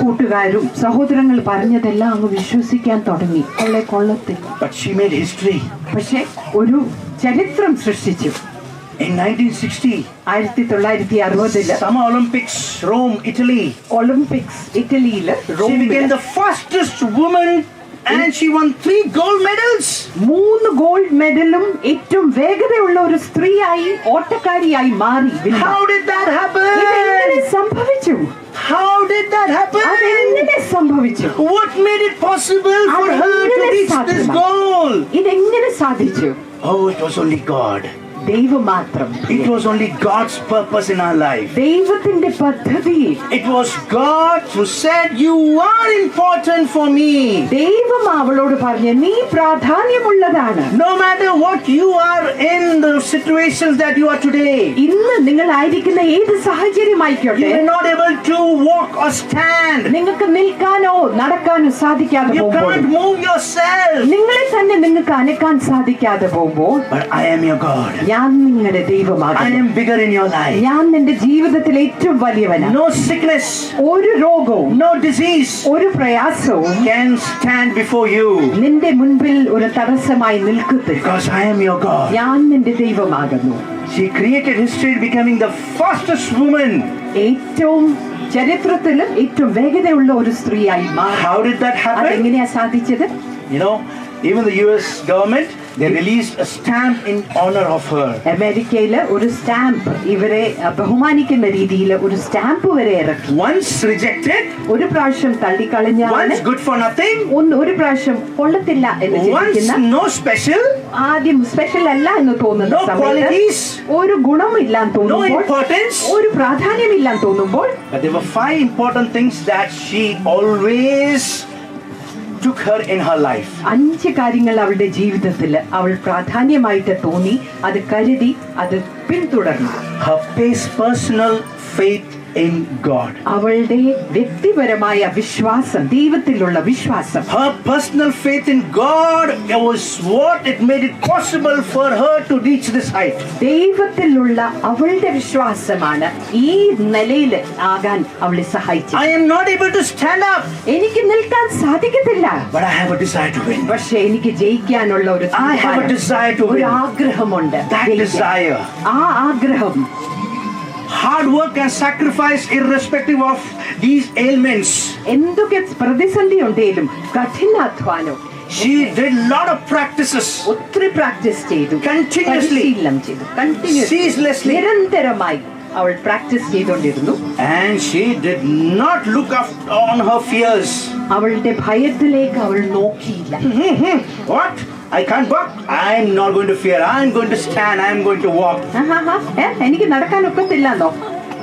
കൂട്ടുകാരും സഹോദരങ്ങൾ പറഞ്ഞതെല്ലാം അങ്ങ് വിശ്വസിക്കാൻ തുടങ്ങി. അവളെ കൊള്ളത്തില്ല. But she made history. പക്ഷേ ഒരു ചരിത്രം സൃഷ്ടിച്ചു. In 1960, 1960 Summer Olympics, Rome, Italy. Olympics ഇറ്റലിയിൽ She became the fastest woman and she won 3 gold medals. 3 gold മെഡലും ഏറ്റവും വേഗതയുള്ള ഒരു സ്ത്രീയായി ഓട്ടക്കാരിയായി മാറി. How did that happen? ഇതെങ്ങനെ സംഭവിച്ചു? How did that happen? അതെങ്ങനെ സംഭവിച്ചു? What made it possible for her to reach this goal? ഇതെങ്ങനെ സാധിച്ചു? Oh, it was only God. ദൈവം മാത്രം. It was only God's purpose in our life. ദൈവത്തിന്റെ പദ്ധതി. It was God who said, you are important for me. ദൈവം അവളോട് പറഞ്ഞു, നീ പ്രാധാന്യമുള്ളതാണ്. No matter what you are in, the situations that you are today, ഇന്ന് നിങ്ങൾ ആയിരിക്കുന്ന ഏത് സാഹചര്യമായിക്കോട്ടെ, you are not able to walk or stand. നിങ്ങൾക്ക് നിൽക്കാനോ നടക്കാനോ സാധിക്കാതെ You പോകുമ്പോൾ, can't move yourself. നിങ്ങളെ തന്നെ നിങ്ങൾക്ക് അനക്കാൻ സാധിക്കാതെ പോകുമ്പോൾ, But I am your God. ഞാൻ നിങ്ങളുടെ ദൈവമാകുന്നു. I am bigger in your life. ഞാൻ നിന്റെ ജീവിതത്തിൽ ഏറ്റവും വലിയവനാണ്. No sickness, ഒരു രോഗവും no disease ഒരു പ്രയാസവും can stand before you. നിന്റെ മുൻപിൽ ഒരു തടസ്സമായി നിൽക്കത്തില്ല. Because I am your God. ഞാൻ നിന്റെ ദൈവമാകുന്നു. She created history becoming the fastest woman. ഏറ്റവും ചരിത്രത്തിലും ഏറ്റവും വേഗതയുള്ള ഒരു സ്ത്രീയായി മാറി. How did that happen? അതെങ്ങനെയാ സാധിച്ചത്? You know, even the US government, they released a stamp in honor of her. അമേരിക്കയില് ഒരു സ്റ്റാമ്പ്, ഇവരെ ബഹുമാനിക്കുന്ന രീതിയിൽ ഒരു സ്റ്റാമ്പ് വരെ ഇറക്കി. Once rejected, ഒരു പ്രാവശ്യം തള്ളിക്കളഞ്ഞ, once good for nothing, ഒരു പ്രാവശ്യം കൊള്ളത്തില്ല എന്ന് once ചിന്തിക്കുന്ന, no special, ആദ്യം സ്പെഷ്യൽ അല്ല എന്ന് തോന്നുന്ന no സമയത്ത്, qualities, ഒരു ഗുണമില്ലാന്ന് no തോന്നുമ്പോൾ, importance. ഒരു പ്രാധാന്യമില്ലാന്ന് തോന്നുമ്പോൾ, But there were 5 important things that she always took her in her life. 5 കാര്യങ്ങൾ അവളുടെ ജീവിതത്തിൽ അവൾ പ്രാധാന്യമായിട്ട് തോന്നി, അത് കരുതി, അത് പിന്തുടർന്നു. Her personal faith in God. അവളുടെ വ്യക്തിപരമായ വിശ്വാസം, ദൈവത്തിലുള്ള വിശ്വാസം. Her personal faith in God was what it made it possible for her to reach this height. ദൈവത്തിലുള്ള അവളുടെ വിശ്വാസമാണ് ഈ നിലയിൽ ആകാൻ അവളെ സഹായിച്ചത്. I am not able to stand up, എനിക്ക് നിൽക്കാൻ സാധിക്കത്തില്ല, but I have a desire to win. പക്ഷെ എനിക്ക് ജയിക്കാനുള്ള ഒരു I have a desire to ഒരു win. ആഗ്രഹമുണ്ട്. That desire. ആ ആഗ്രഹം, Hard work and sacrifice irrespective of these ailments. എന്തൊക്കെ പ്രതിസന്ധി ഉണ്ടെങ്കിലും കഠിനാധ്വാനം, She did lot of practices. ഒത്തിരി പ്രാക്ടീസ് ചെയ്തു, Continuously. പരിശീലനം ചെയ്തു, Ceaselessly. നിരന്തരമായി അവൾ പ്രാക്ടീസ് ചെയ്തുകൊണ്ടിരുന്നു. And she did not look up on her fears. അവളുടെ ഭയത്തിലേക്ക് അവൾ നോക്കിയില്ല. What? I can't walk. I'm not going to fear. I'm going to stand. I'm going to walk. എനിക്ക് നടക്കാനൊക്കത്തില്ലെന്നോ,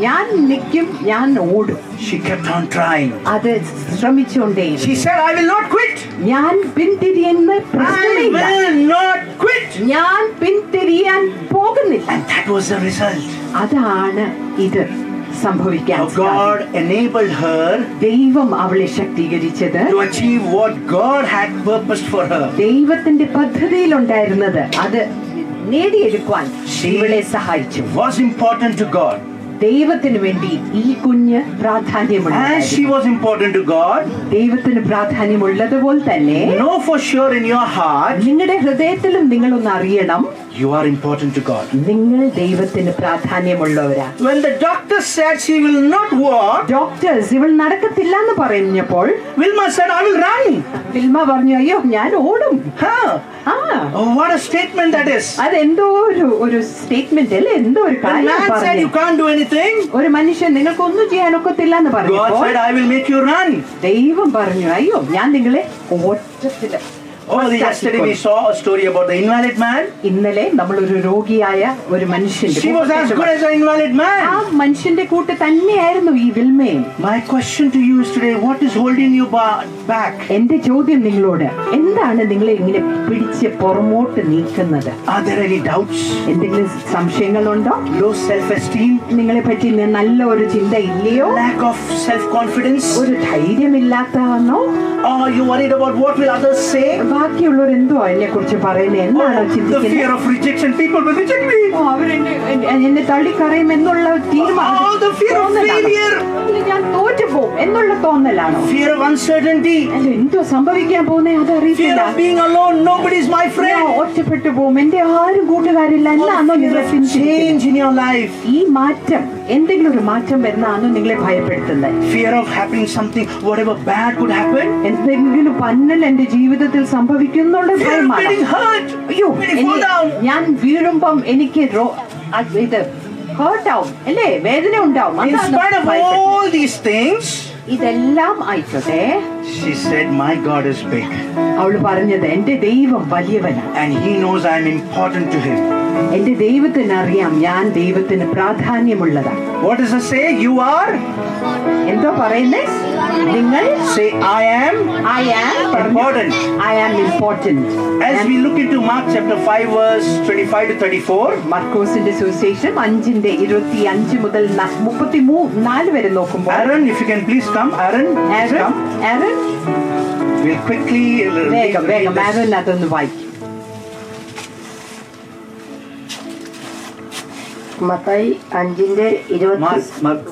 ഞാൻ നിൽക്കും, ഞാൻ ഓടും. She kept on trying. അത് ശ്രമിച്ചുകൊണ്ടേ. She said, I will not quit. ഞാൻ പിന്തിരിയുന്ന I പ്രശ്നമില്ല, will not quit. ഞാൻ പിന്തിരിയാൻ പോകുന്നില്ല. And that was the result. അതാണ് ഇത് സംഭവിക്കാൻ. How God enabled her ദൈവം അവളെ ശക്തീകരിച്ചത്, to achieve what God had purposed for her. ദൈവത്തിന്റെ പദ്ധതിയിലുണ്ടായിരുന്നത് അത് നേടിയെടുക്കുവാൻ ഇവളെ സഹായിച്ചു. Was important to God. ദൈവത്തിന് വേണ്ടി ഈ കുഞ്ഞ് പ്രാധാന്യമുള്ള, As she was important to God, ദൈവത്തിന് പ്രാധാന്യമുള്ളതുപോലെ തന്നെ know for sure in your heart, നിങ്ങളുടെ ഹൃദയത്തിലും നിങ്ങളൊന്ന് അറിയണം, you are important to God. നിങ്ങൾ ദൈവത്തിന് പ്രാധാന്യമുള്ളവരാ. When the doctor said she will not walk, doctors ഇവൾ നടക്കത്തില്ല എന്ന് പറഞ്ഞപ്പോൾ Wilma said, I will run. Wilma പറഞ്ഞു, അയ്യോ ഞാൻ ഓടും. Huh? ആ, Oh, what a statement that is. അതെന്തോ ഒരു സ്റ്റേറ്റ്മെന്റ് അല്ലേ, എന്തോ ഒരു The കാര്യം man said, പറഞ്ഞു. you can't do anything. ഒരു മനുഷ്യൻ നിങ്ങൾക്കൊന്നും ചെയ്യാനൊക്കത്തില്ല എന്ന് God പറഞ്ഞു. said, I will make you run. ദൈവം പറഞ്ഞു, അയ്യോ ഞാൻ നിങ്ങളെ ഓട്ടത്തില്. Oh, yesterday we saw a story about the invalid man. ഇന്നലെ നമ്മൾ ഒരു രോഗിയായ ഒരു മനുഷ്യന്റെ She was as good as an invalid ആ man. മനുഷ്യന്റെ കൂട്ട് തന്നെയായിരുന്നു ഈ വിൽമയും. My question to you is today, what is holding you back? എന്റെ ചോദ്യം നിങ്ങളോട്, എന്താണ് നിങ്ങളെ ഇങ്ങനെ പിടിച്ച് പുറമോട്ട് നീക്കുന്നത്? Are there any doubts? എന്തെങ്കിലും സംശയങ്ങളുണ്ടോ? Low self-esteem? നിങ്ങളെ പറ്റി നല്ല ഒരു ചിന്ത ഇല്ലയോ? Lack of self-confidence? ഒരു ധൈര്യമില്ലാത്തതാണോ? Are you worried about what will others say? ബാക്കിയുള്ളവർ എന്തോ എന്നെ കുറിച്ച് പറയുന്നത് എന്നാണോ The ചിന്തിക്കുന്നത്? fear of rejection, people will reject me. എന്നെ തള്ളിക്കറിയും എന്നുള്ള Oh, the fear of failure. ഞാൻ തോറ്റുപോകും എന്നുള്ള തോന്നലാണോ? Fear of uncertainty. അല്ല, എന്തോ സംഭവിക്കാൻ പോകുന്നേ Fear അതറിയില്ല. of being alone, nobody is my ഞാൻ friend. ഒറ്റപ്പെട്ടു പോകും, എന്റെ ആരും കൂട്ടുകാരില്ല എന്നാണോ നിങ്ങളെ ചിന്തിക്കുന്നത്? Change in your life. ഈ മാറ്റം, എന്തെങ്കിലും ഒരു മാറ്റം വരുന്നതാണോ നിങ്ങളെ ഭയപ്പെടുത്തുന്നത്? Fear of happening something, whatever bad could happen. എന്തെങ്കിലും പന്നൽ എന്റെ ജീവിതത്തിൽ സംഭവിക്കുന്നുള്ള Fear of ഭയമാണ്. getting hurt. അയ്യോ, When you fall down. ഞാൻ വീഴുമ്പം എനിക്ക് ഇത് ഹേർട്ട് ആവും അല്ലേ, വേദന ഉണ്ടാവും. In spite of all these things, ഇതെല്ലാം ആയിക്കോട്ടെ, she said, my God is big. അവള് പറഞ്ഞത് എന്റെ ദൈവം വലിയവനാണ്, And he knows I am important to him. എന്റെ ദൈവത്തിന് അറിയാം ഞാൻ ദൈവത്തിന് പ്രാധാന്യമുള്ളതാണ്. What does it say? You are? എന്തോ പറയുന്നേ? നിങ്ങൾ Say, I am important. I am important. As we look into Mark chapter 5 verse 25 to 34, മർക്കോസിന്റെ സുവിശേഷം 5:25 മുതൽ 34 വരെ നോക്കുമ്പോൾ, Aaron, if you can please come. Aaron, please come. ആരൻ We'll quickly വേഗം read this. ആരൻ അതൊന്ന് വായിക്കും. മത്തായി 5:20. Mark.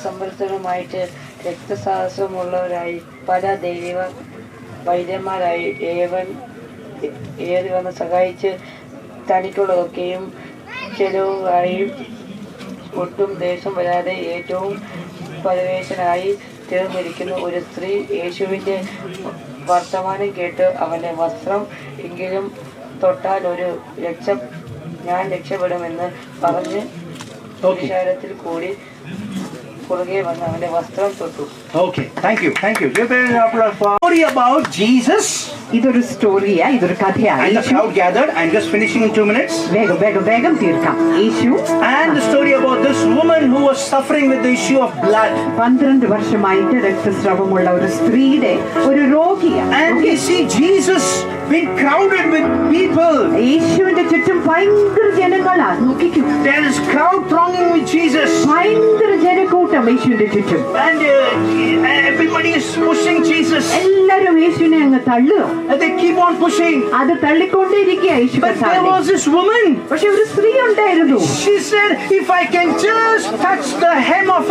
സംവത്സരമായിട്ട് രക്തസാഹസമുള്ളവരായി പല ദൈവിക വൈദ്യന്മാരായി ഏറി വന്ന് സഹായിച്ച് തനിക്കുള്ളതൊക്കെയും ചെലവുകായി ഒട്ടും ദേശം വരാതെ ഏറ്റവും പരവേശനായി തീർന്നിരിക്കുന്ന ഒരു സ്ത്രീ യേശുവിൻ്റെ വർത്തമാനം കേട്ട് അവൻ്റെ വസ്ത്രം എങ്കിലും തൊട്ടാൽ ഞാൻ രക്ഷപ്പെടുമെന്ന് പറഞ്ഞ് വിചാരത്തിൽ കൂടി പുറകെ വന്ന് അവൻ്റെ വസ്ത്രം തൊട്ടു. Okay, thank you. Give an applause for story about Jesus. ഇതൊരു സ്റ്റോറിയാ, ഇതൊരു കഥയാണ്. And the crowd gathered. I'm just finishing in 2 minutes. വേഗം തീർക്കാം. യേശു And the story about this woman who was suffering with the issue of blood. 12 വർഷമായിട്ട് രക്തസ്രാവമുള്ള ഒരു സ്ത്രീയുടെ ഒരു രോഗിയാണ്. And we see Jesus being crowded with people. യേശുവിന്റെ ചുറ്റും ഭയങ്കര ജനങ്ങളാ. നോക്കിക്കൂ, There is crowd thronging with Jesus. ഭയങ്കര ജനക്കൂട്ടം യേശുവിന്റെ ചുറ്റും. And everybody is pushing Jesus. എല്ലാരും യേശുവിനെ അങ്ങ് തള്ളുക. And they keep on pushing. അത് തള്ളിക്കൊണ്ടേയിരിക്കുക യേശു. But there was this woman. പക്ഷെ ഒരു സ്ത്രീ ഉണ്ടായിരുന്നു. She said, if I can just touch the hem of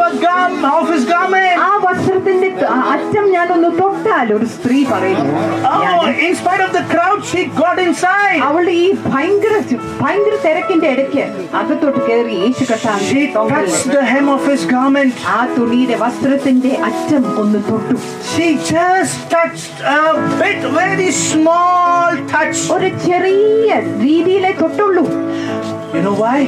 his garment. ആ വസ്ത്രത്തിന്റെ അറ്റം ഞാനൊന്ന് തൊട്ടാൽ, ഒരു സ്ത്രീ പറയുന്നു. In spite of the crowd, she got inside. അവളുടെ ഈ ഭയങ്കര തിരക്കിന്റെ ഇടയ്ക്ക് അകത്തോട്ട് കയറി യേശു കർത്താവിനെ She touched the hem of his garment. ആ തുണിയുടെ വസ്ത്രത്തിന്റെ അറ്റം ഒന്ന് തൊട്ടു. She just touched a bit, very small touch. ഒരു ചെറിയ രീതിയിലെ തൊട്ടുള്ളൂ. You know why?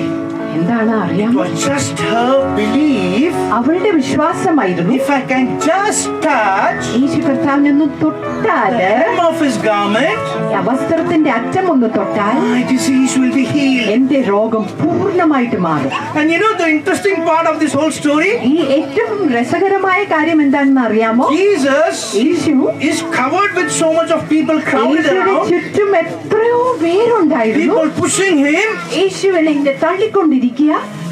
എന്താണ് അറിയാം? It was just her belief. അവളുടെ വിശ്വാസമായിരുന്നു. If I can just touch യേശു കർത്താവിനെ ഒന്ന് തൊട്ടാൽ, the hem of his garment, വസ്ത്രത്തിന്റെ അറ്റം ഒന്ന് തൊട്ടാൽ my disease will be healed. എന്റെ രോഗം പൂർണ്ണമായിട്ട് മാറും. And you know the interesting part of this whole story? ഈ ഏറ്റവും രസകരമായ കാര്യം എന്താണെന്ന് അറിയാമോ? Jesus Yeshu is covered with so much of people crowded യേശുവിന്റെ around. ചുറ്റും എത്രയോ പേരുണ്ടായിരുന്നു. People pushing him. യേശുവിനെ ഇങ്ങനെ തള്ളിക്കൊണ്ടിരിക്കുക.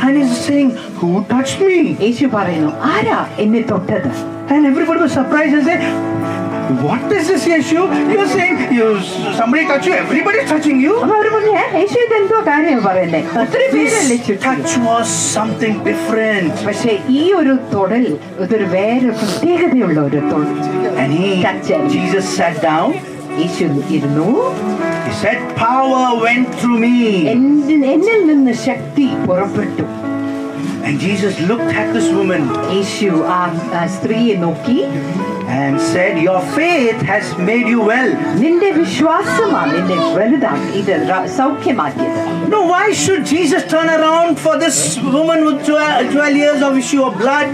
And he's saying, who touched me? യേശു പറയുന്നു, ആരാ എന്നെ തൊട്ടത്? And everybody was surprised and said, what is this issue? You're saying somebody touch you, everybody is touching you. അപ്പൊ അവര് പറഞ്ഞു, യേശു ഇതെന്തോ കാര്യം പറയുന്നേ, ഒത്തിരി പേരല്ലേ This ചുറ്റും. touch was something different. പക്ഷെ ഈ ഒരു തൊടൽ ഇതൊരു വേറെ പ്രത്യേകതയുള്ള ഒരു തൊടൽ. And Jesus sat down. യേശു ഇരുന്നു. He said, power went through me. എന്നിൽ നിന്ന് ശക്തി പുറപ്പെട്ടു. And Jesus looked at this woman യേശു ആ സ്ത്രീയെ നോക്കി and said, your faith has made you well. നിന്റെ വിശ്വാസമാണ് നിന്നെ വലുതാണ് ഇത് സൗഖ്യമാക്കിയത്. No, why should Jesus turn around for this woman with 12 years of issue of blood?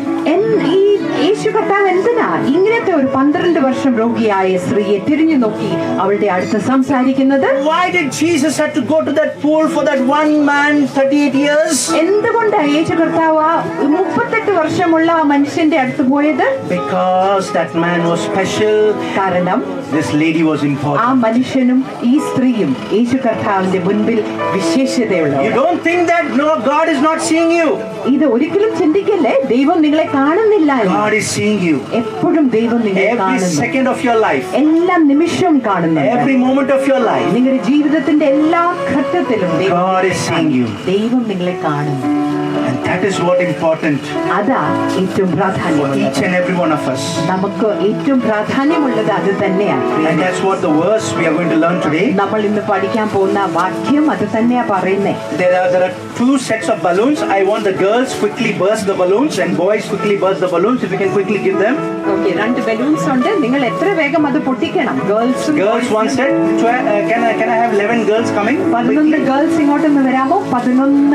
ഈ യേശു കർത്താവ് എന്തിനാ ഇങ്ങനത്തെ ഒരു 12 വർഷം രോഗിയായ സ്ത്രീയെ തിരിഞ്ഞു നോക്കി അവളുടെ അടുത്ത് സംസാരിക്കുന്നത്? Why did Jesus have to go to that pool for that one man 38 years? എന്തുകൊണ്ടാണ് യേശു കർത്താവ് 38 വർഷമുള്ള ആ മനുഷ്യന്റെ അടുത്ത് പോയത്? Because that man was special. കാരണം this lady was ആ important. മനുഷ്യനും ഈ സ്ത്രീയും യേശു കർത്താവിന്റെ മുൻപിൽ വിശേഷതയുള്ളവർ. You don't think that no, God is not seeing you. ഇത് ഒരിക്കലും ചിന്തിക്കല്ലേ, ദൈവം നിങ്ങളെ കാണുന്നില്ല. God is seeing you. എപ്പോഴും ദൈവം നിങ്ങളെ Every കാണുന്നു. second of your life. എല്ലാ നിമിഷവും കാണുന്നു. Every moment of your life. നിങ്ങളുടെ ജീവിതത്തിന്റെ എല്ലാ ഘട്ടത്തിലും God is seeing you. ദൈവം നിങ്ങളെ കാണുന്നു. And that is what important. അതാ ഏറ്റവും പ്രാധാന്യമുള്ളത്. Each and every one of us. നമുക്ക് ഏറ്റവും പ്രാധാന്യമുള്ളത് അത് തന്നെയാണ്. And that's what the verse we are going to learn today. നമ്മൾ ഇന്ന് പഠിക്കാൻ പോകുന്ന വാക്യം അത് തന്നെയാ പറയുന്നേ. There are 2 sets of balloons. I want the girls quickly burst the balloons and boys quickly burst the balloons. If you can quickly give them. Okay, 2 balloons ഉണ്ട്. നിങ്ങൾ എത്ര വേഗം അത് പൊട്ടിക്കണം. Girls one set. Can I have 11 girls coming? 11 girls ഇങ്ങോട്ടൊന്ന് വരാമോ? 11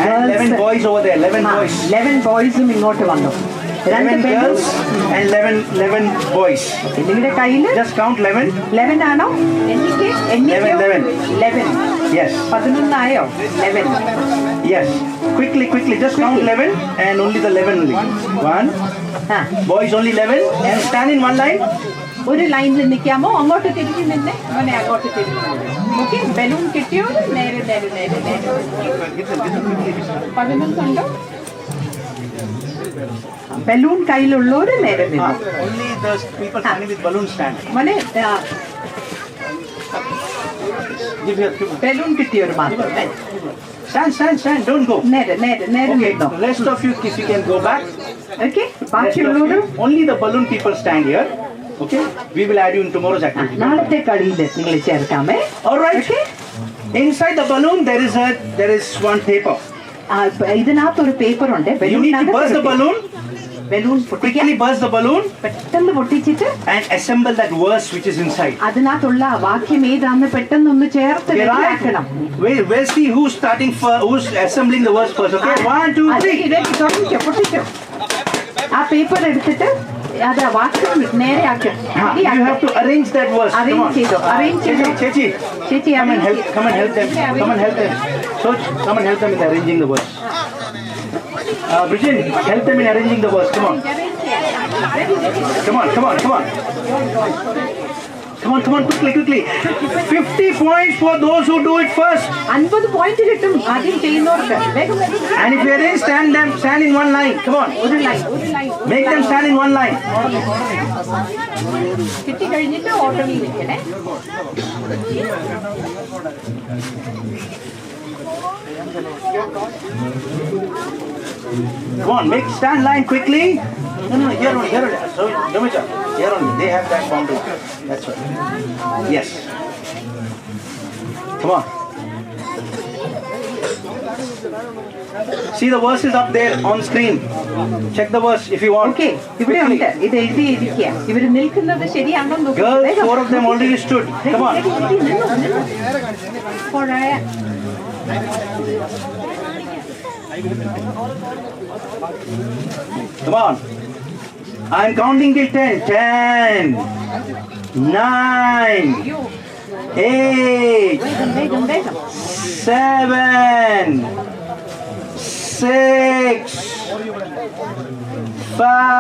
And 11 boys over there. 11 boys. 11 ബോയ്സും ഇങ്ങോട്ട് വന്നു. 11 girls and 11 boys. നിങ്ങളുടെ കയ്യിൽ Just count 11. 11 ആണോ? 11. 11. Yes. 11 ആയോ? 11. Yes. Quickly. Just count 11 and only the 11 only. 1. ആ, Boys only 11 and stand in one line. ഒരു ലൈനിൽ നിൽക്കാമോ? അങ്ങോട്ട് തിരിഞ്ഞു നിന്നെ, അവനെ അങ്ങോട്ട് തിരിഞ്ഞു. ഓക്കെ, ബലൂൺ കിട്ടിയോ? നേരെ 11 ഉണ്ടോ? ബലൂൺ കയ്യിലുള്ളവര് നേരെ നിന്നു. Only the people standing with balloons stand. മോനെ, Give here. ബലൂൺ കിട്ടിയൊരു മാത്രം Stand. Don't go. നേരെ Okay. നിന്നോ. The rest of you, if you can go back. Okay Rest of ബാക്കിയുള്ളവരും you, only the balloon people stand here. Okay, we will add you in tomorrow's activity. നാളത്തെ കളിയിൽ നിങ്ങൾ ചേർക്കാമേ. All right. Inside the balloon there is one paper. ഇതിനകത്തൊരു paper ഉണ്ട്. You need to burst the balloon. Balloon Quickly burst the balloon പെട്ടെന്ന് പൊട്ടിച്ചിട്ട് and assemble that verse which is inside. അതിനകത്തുള്ള വാക്യം ഏതാന്ന് പെട്ടെന്നൊന്ന് ചേർത്ത് Okay, right? റെഡിയാക്കണം. We'll see who's starting first, who's assembling the verse first. Okay, 1, 2, 3. പൊട്ടിച്ചോ. ആ paper എടുത്തിട്ട് അത് വാക്യം നേരെ ആക്കണം. You have to arrange that verse. Come arrange on. ചെയ്തോ. അറേഞ്ച് ചെയ്തോ. Chechi, ചേച്ചി come and help them. Come and help them. So come and help them in arranging the verse. Bridget, help them in arranging the verse. Come on. Come on, quickly. 50 points for those who do it first. 50 point കിട്ടും ആദ്യം ചെയ്യുന്നവർക്ക്. വേഗം വേഗം. And if you arrange, stand in one line. Come on. ഒരു line. Make them stand in one line. കിട്ടി കഴിഞ്ഞിട്ട് ഓർഡറിൽ നിൽക്കണേ. Come on, stand line quickly. No, here only. So, Domicha, here only. They have that boundary. That's right. Yes. Come on. See the verses up there on screen. Check the verse if you want. Okay ഇവിടെ ഉണ്ട്. ഇത് എഴുതിയിരിക്കുക. ഇവര് നിൽക്കുന്നത് ശരിയാണോ എന്ന് നോക്ക്. Girls, വേഗം. 4 of them already stood. Come on. Come on. I'm counting till 10. 10, 9, 8, വേഗം വേഗം. 7, 6, 5,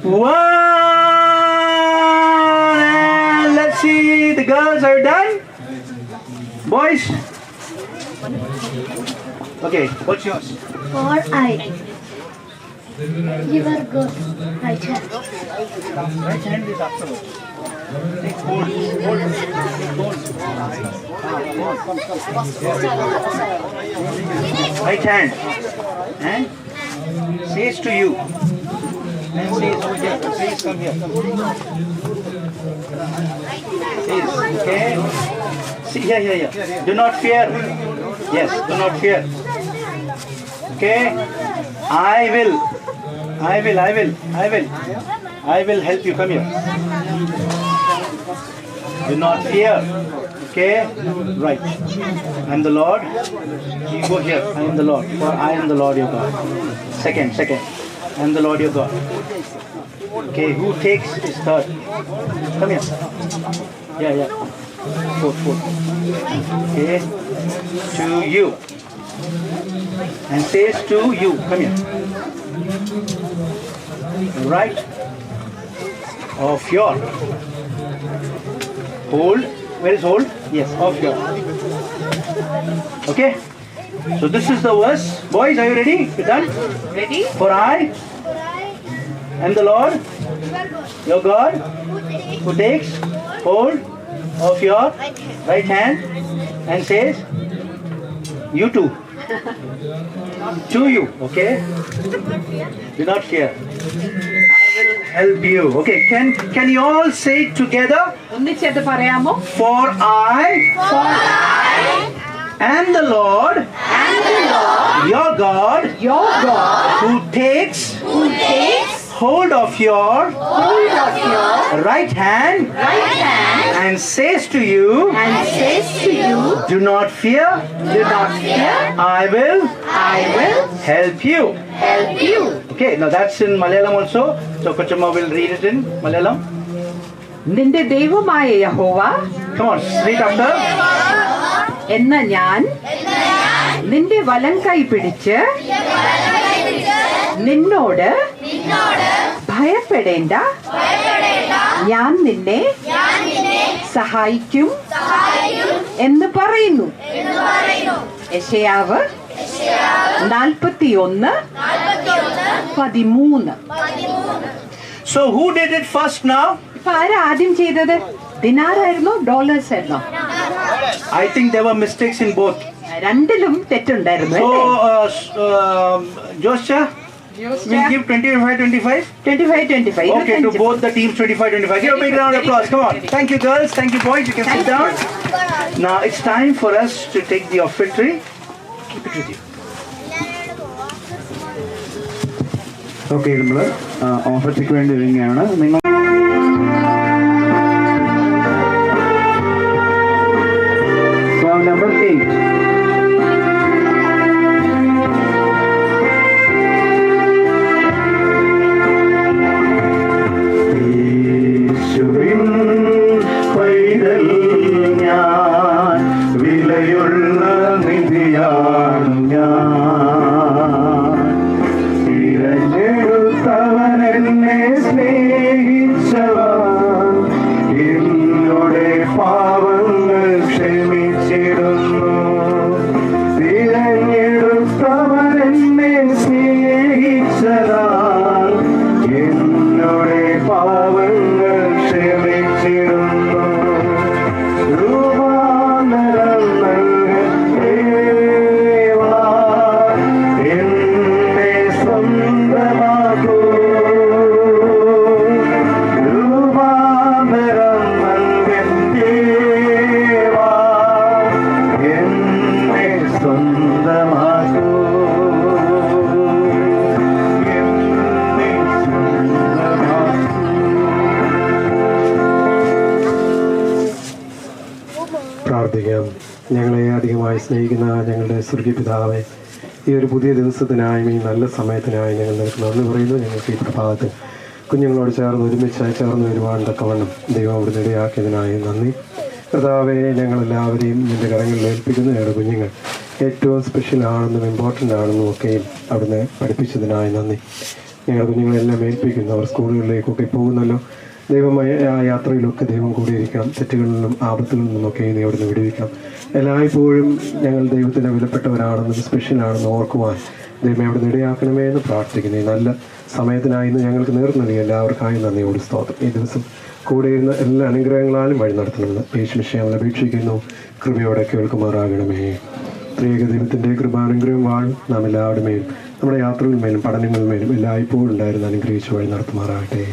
1, and let's see, the girls are done. Boys? Okay, what's yours? For I. You are good. Right hand. Right hand is afterwards. Take hold. Right hand. And says to you. And says over here. Says come here. Says, okay. See, here. Do not fear. Yes, do not fear. Okay. I will help you. Come here. Do not fear. Okay? Right. I am the Lord. You go here. I am the Lord. For I am the Lord your God. Second. I am the Lord your God. Okay, who takes is third. Come here. Yeah. Fourth. Okay. To you. And says to you. Come here. Right of your hold. Where is hold? Yes, of your. Okay. So this is the verse. Boys, are you ready? You done? Ready? For I am the Lord, your God, who takes hold of your right hand and says, you too. To you, okay? Do not fear. I will help you. Okay, can you all say it together? ഒന്നിച്ചത് പറയാമോ? For I am the Lord, your God, who takes hold of your right hand and says to you, do not fear, I will help you. Okay, now that's in Malayalam also. So Kochama will read it in Malayalam. നിന്റെ ദൈവമായ യഹോവ Come on, read after. എന്ന ഞാൻ നിന്റെ വലം കൈ പിടിച്ച് നിന്നോട് ഭയപ്പെടേണ്ട, ഞാൻ നിന്നെ സഹായിക്കും എന്ന് പറയുന്നു. യെശയ്യാവ് 41:13. So who did it first now? ഇപ്പൊ ആരാ ആദ്യം ചെയ്തത്? ദിനാറായിരുന്നോ ഡോളേഴ്സ് ആയിരുന്നോ? I think there were mistakes in both. രണ്ടിലും തെറ്റുണ്ടായിരുന്നു. So Joshua, we'll give 25-25. 25-25. Okay, to both the teams 25-25. Give a big round of applause. Come on. Thank you, girls. Thank you, boys. You can sit down. Now it's time for us to take the offertory. Keep it with you. Okay, നമ്മൾ ഓഫർട്ടിക്ക് വേണ്ടി ഒരുങ്ങുകയാണ്. നിങ്ങൾ song number 8. പൈതൽ ഞാൻ വിലയുള്ള നിധിയാണ് ഞാൻ, തിരഞ്ഞെടുത്തവൻ എന്നെ സ്നേഹിച്ചവൻ എന്നുടെ പാവങ്ങൾ ക്ഷമിച്ചിടുന്നു. തിരഞ്ഞെടുത്തവൻ എന്നെ സ്നേഹിച്ചതാൽ എന്നുടെ പാവങ്ങൾ ക്ഷമിച്ചിടുന്നു. രൂപാന്തരം നൽകേവാ എന്നെ സ്വന്തമാക്കൂ. രൂപാന്തരം നൽകേവാ എന്നെ സ്വന്തമാക്കൂ. എന്നെ സ്വന്തമാക്കൂ. പ്രാർത്ഥിക്കാം. ഞങ്ങളെ അധികമായി സ്നേഹിക്കുന്ന ഞങ്ങളുടെ സ്വർഗീയ പിതാവേ, ഈ ഒരു പുതിയ ദിവസത്തിനായും ഈ നല്ല സമയത്തിനായി ഞങ്ങൾ നിനക്ക് നന്ദി പറയുന്നു. ഞങ്ങൾക്ക് ഈ പ്രഭാതത്തിൽ കുഞ്ഞുങ്ങളോട് ഒരുമിച്ച് വരുവാൻ തക്കവണ്ണം ദൈവം അവിടുന്ന് ഇടയാക്കിയതിനായി നന്ദി. കർത്താവെ, ഞങ്ങളെല്ലാവരെയും നിൻ്റെ കരങ്ങളിൽ ഏൽപ്പിക്കുന്നു. ഞങ്ങളുടെ കുഞ്ഞുങ്ങൾ ഏറ്റവും സ്പെഷ്യലാണെന്നും ഇമ്പോർട്ടൻ്റ് ആണെന്നും ഒക്കെയും അവിടുന്ന് പഠിപ്പിച്ചതിനായി നന്ദി. ഞങ്ങളുടെ കുഞ്ഞുങ്ങളെല്ലാം ഏൽപ്പിക്കുന്നു. അവർ സ്കൂളുകളിലേക്കൊക്കെ പോകുന്നല്ലോ. ദൈവമായ ആ യാത്രയിലൊക്കെ ദൈവം കൂടിയിരിക്കണം. തെറ്റുകളിൽ നിന്നും ആപത്തിൽ നിന്നുമൊക്കെ നീ അവിടുന്ന് വിടുവിക്കണം. എല്ലായ്പ്പോഴും ഞങ്ങൾ ദൈവത്തിന് വിലപ്പെട്ടവരാണെന്നും സ്പെഷ്യലാണെന്നും ഓർക്കുവാൻ ദൈവം അവിടുന്ന് ഇടയാക്കണമേ എന്ന് പ്രാർത്ഥിക്കുന്നു. ഈ നല്ല സമയത്തിനായി ഇന്ന് ഞങ്ങൾക്ക് നേർന്നു നൽകി എല്ലാവർക്കായി നന്ദിയോട് സ്തോത്രം. ഈ ദിവസം കൂടെ ഇരുന്ന എല്ലാ അനുഗ്രഹങ്ങളാലും വഴി നടത്തണമെന്ന് യേശുവിനെ അപേക്ഷിക്കുന്നു. കൃപയോടെ കേൾക്കുമാറാകണമേ. ത്രിയേക ദൈവത്തിൻ്റെ കൃപാനുഗ്രഹം വാഴും നാം എല്ലാവരുടെ മേലും നമ്മുടെ യാത്രകളിൽ മേലും പഠനങ്ങളിൽ മേലും എല്ലായ്പ്പോഴും ഉണ്ടായിരുന്ന അനുഗ്രഹിച്ച് വഴി നടത്തുമാറാകട്ടെ.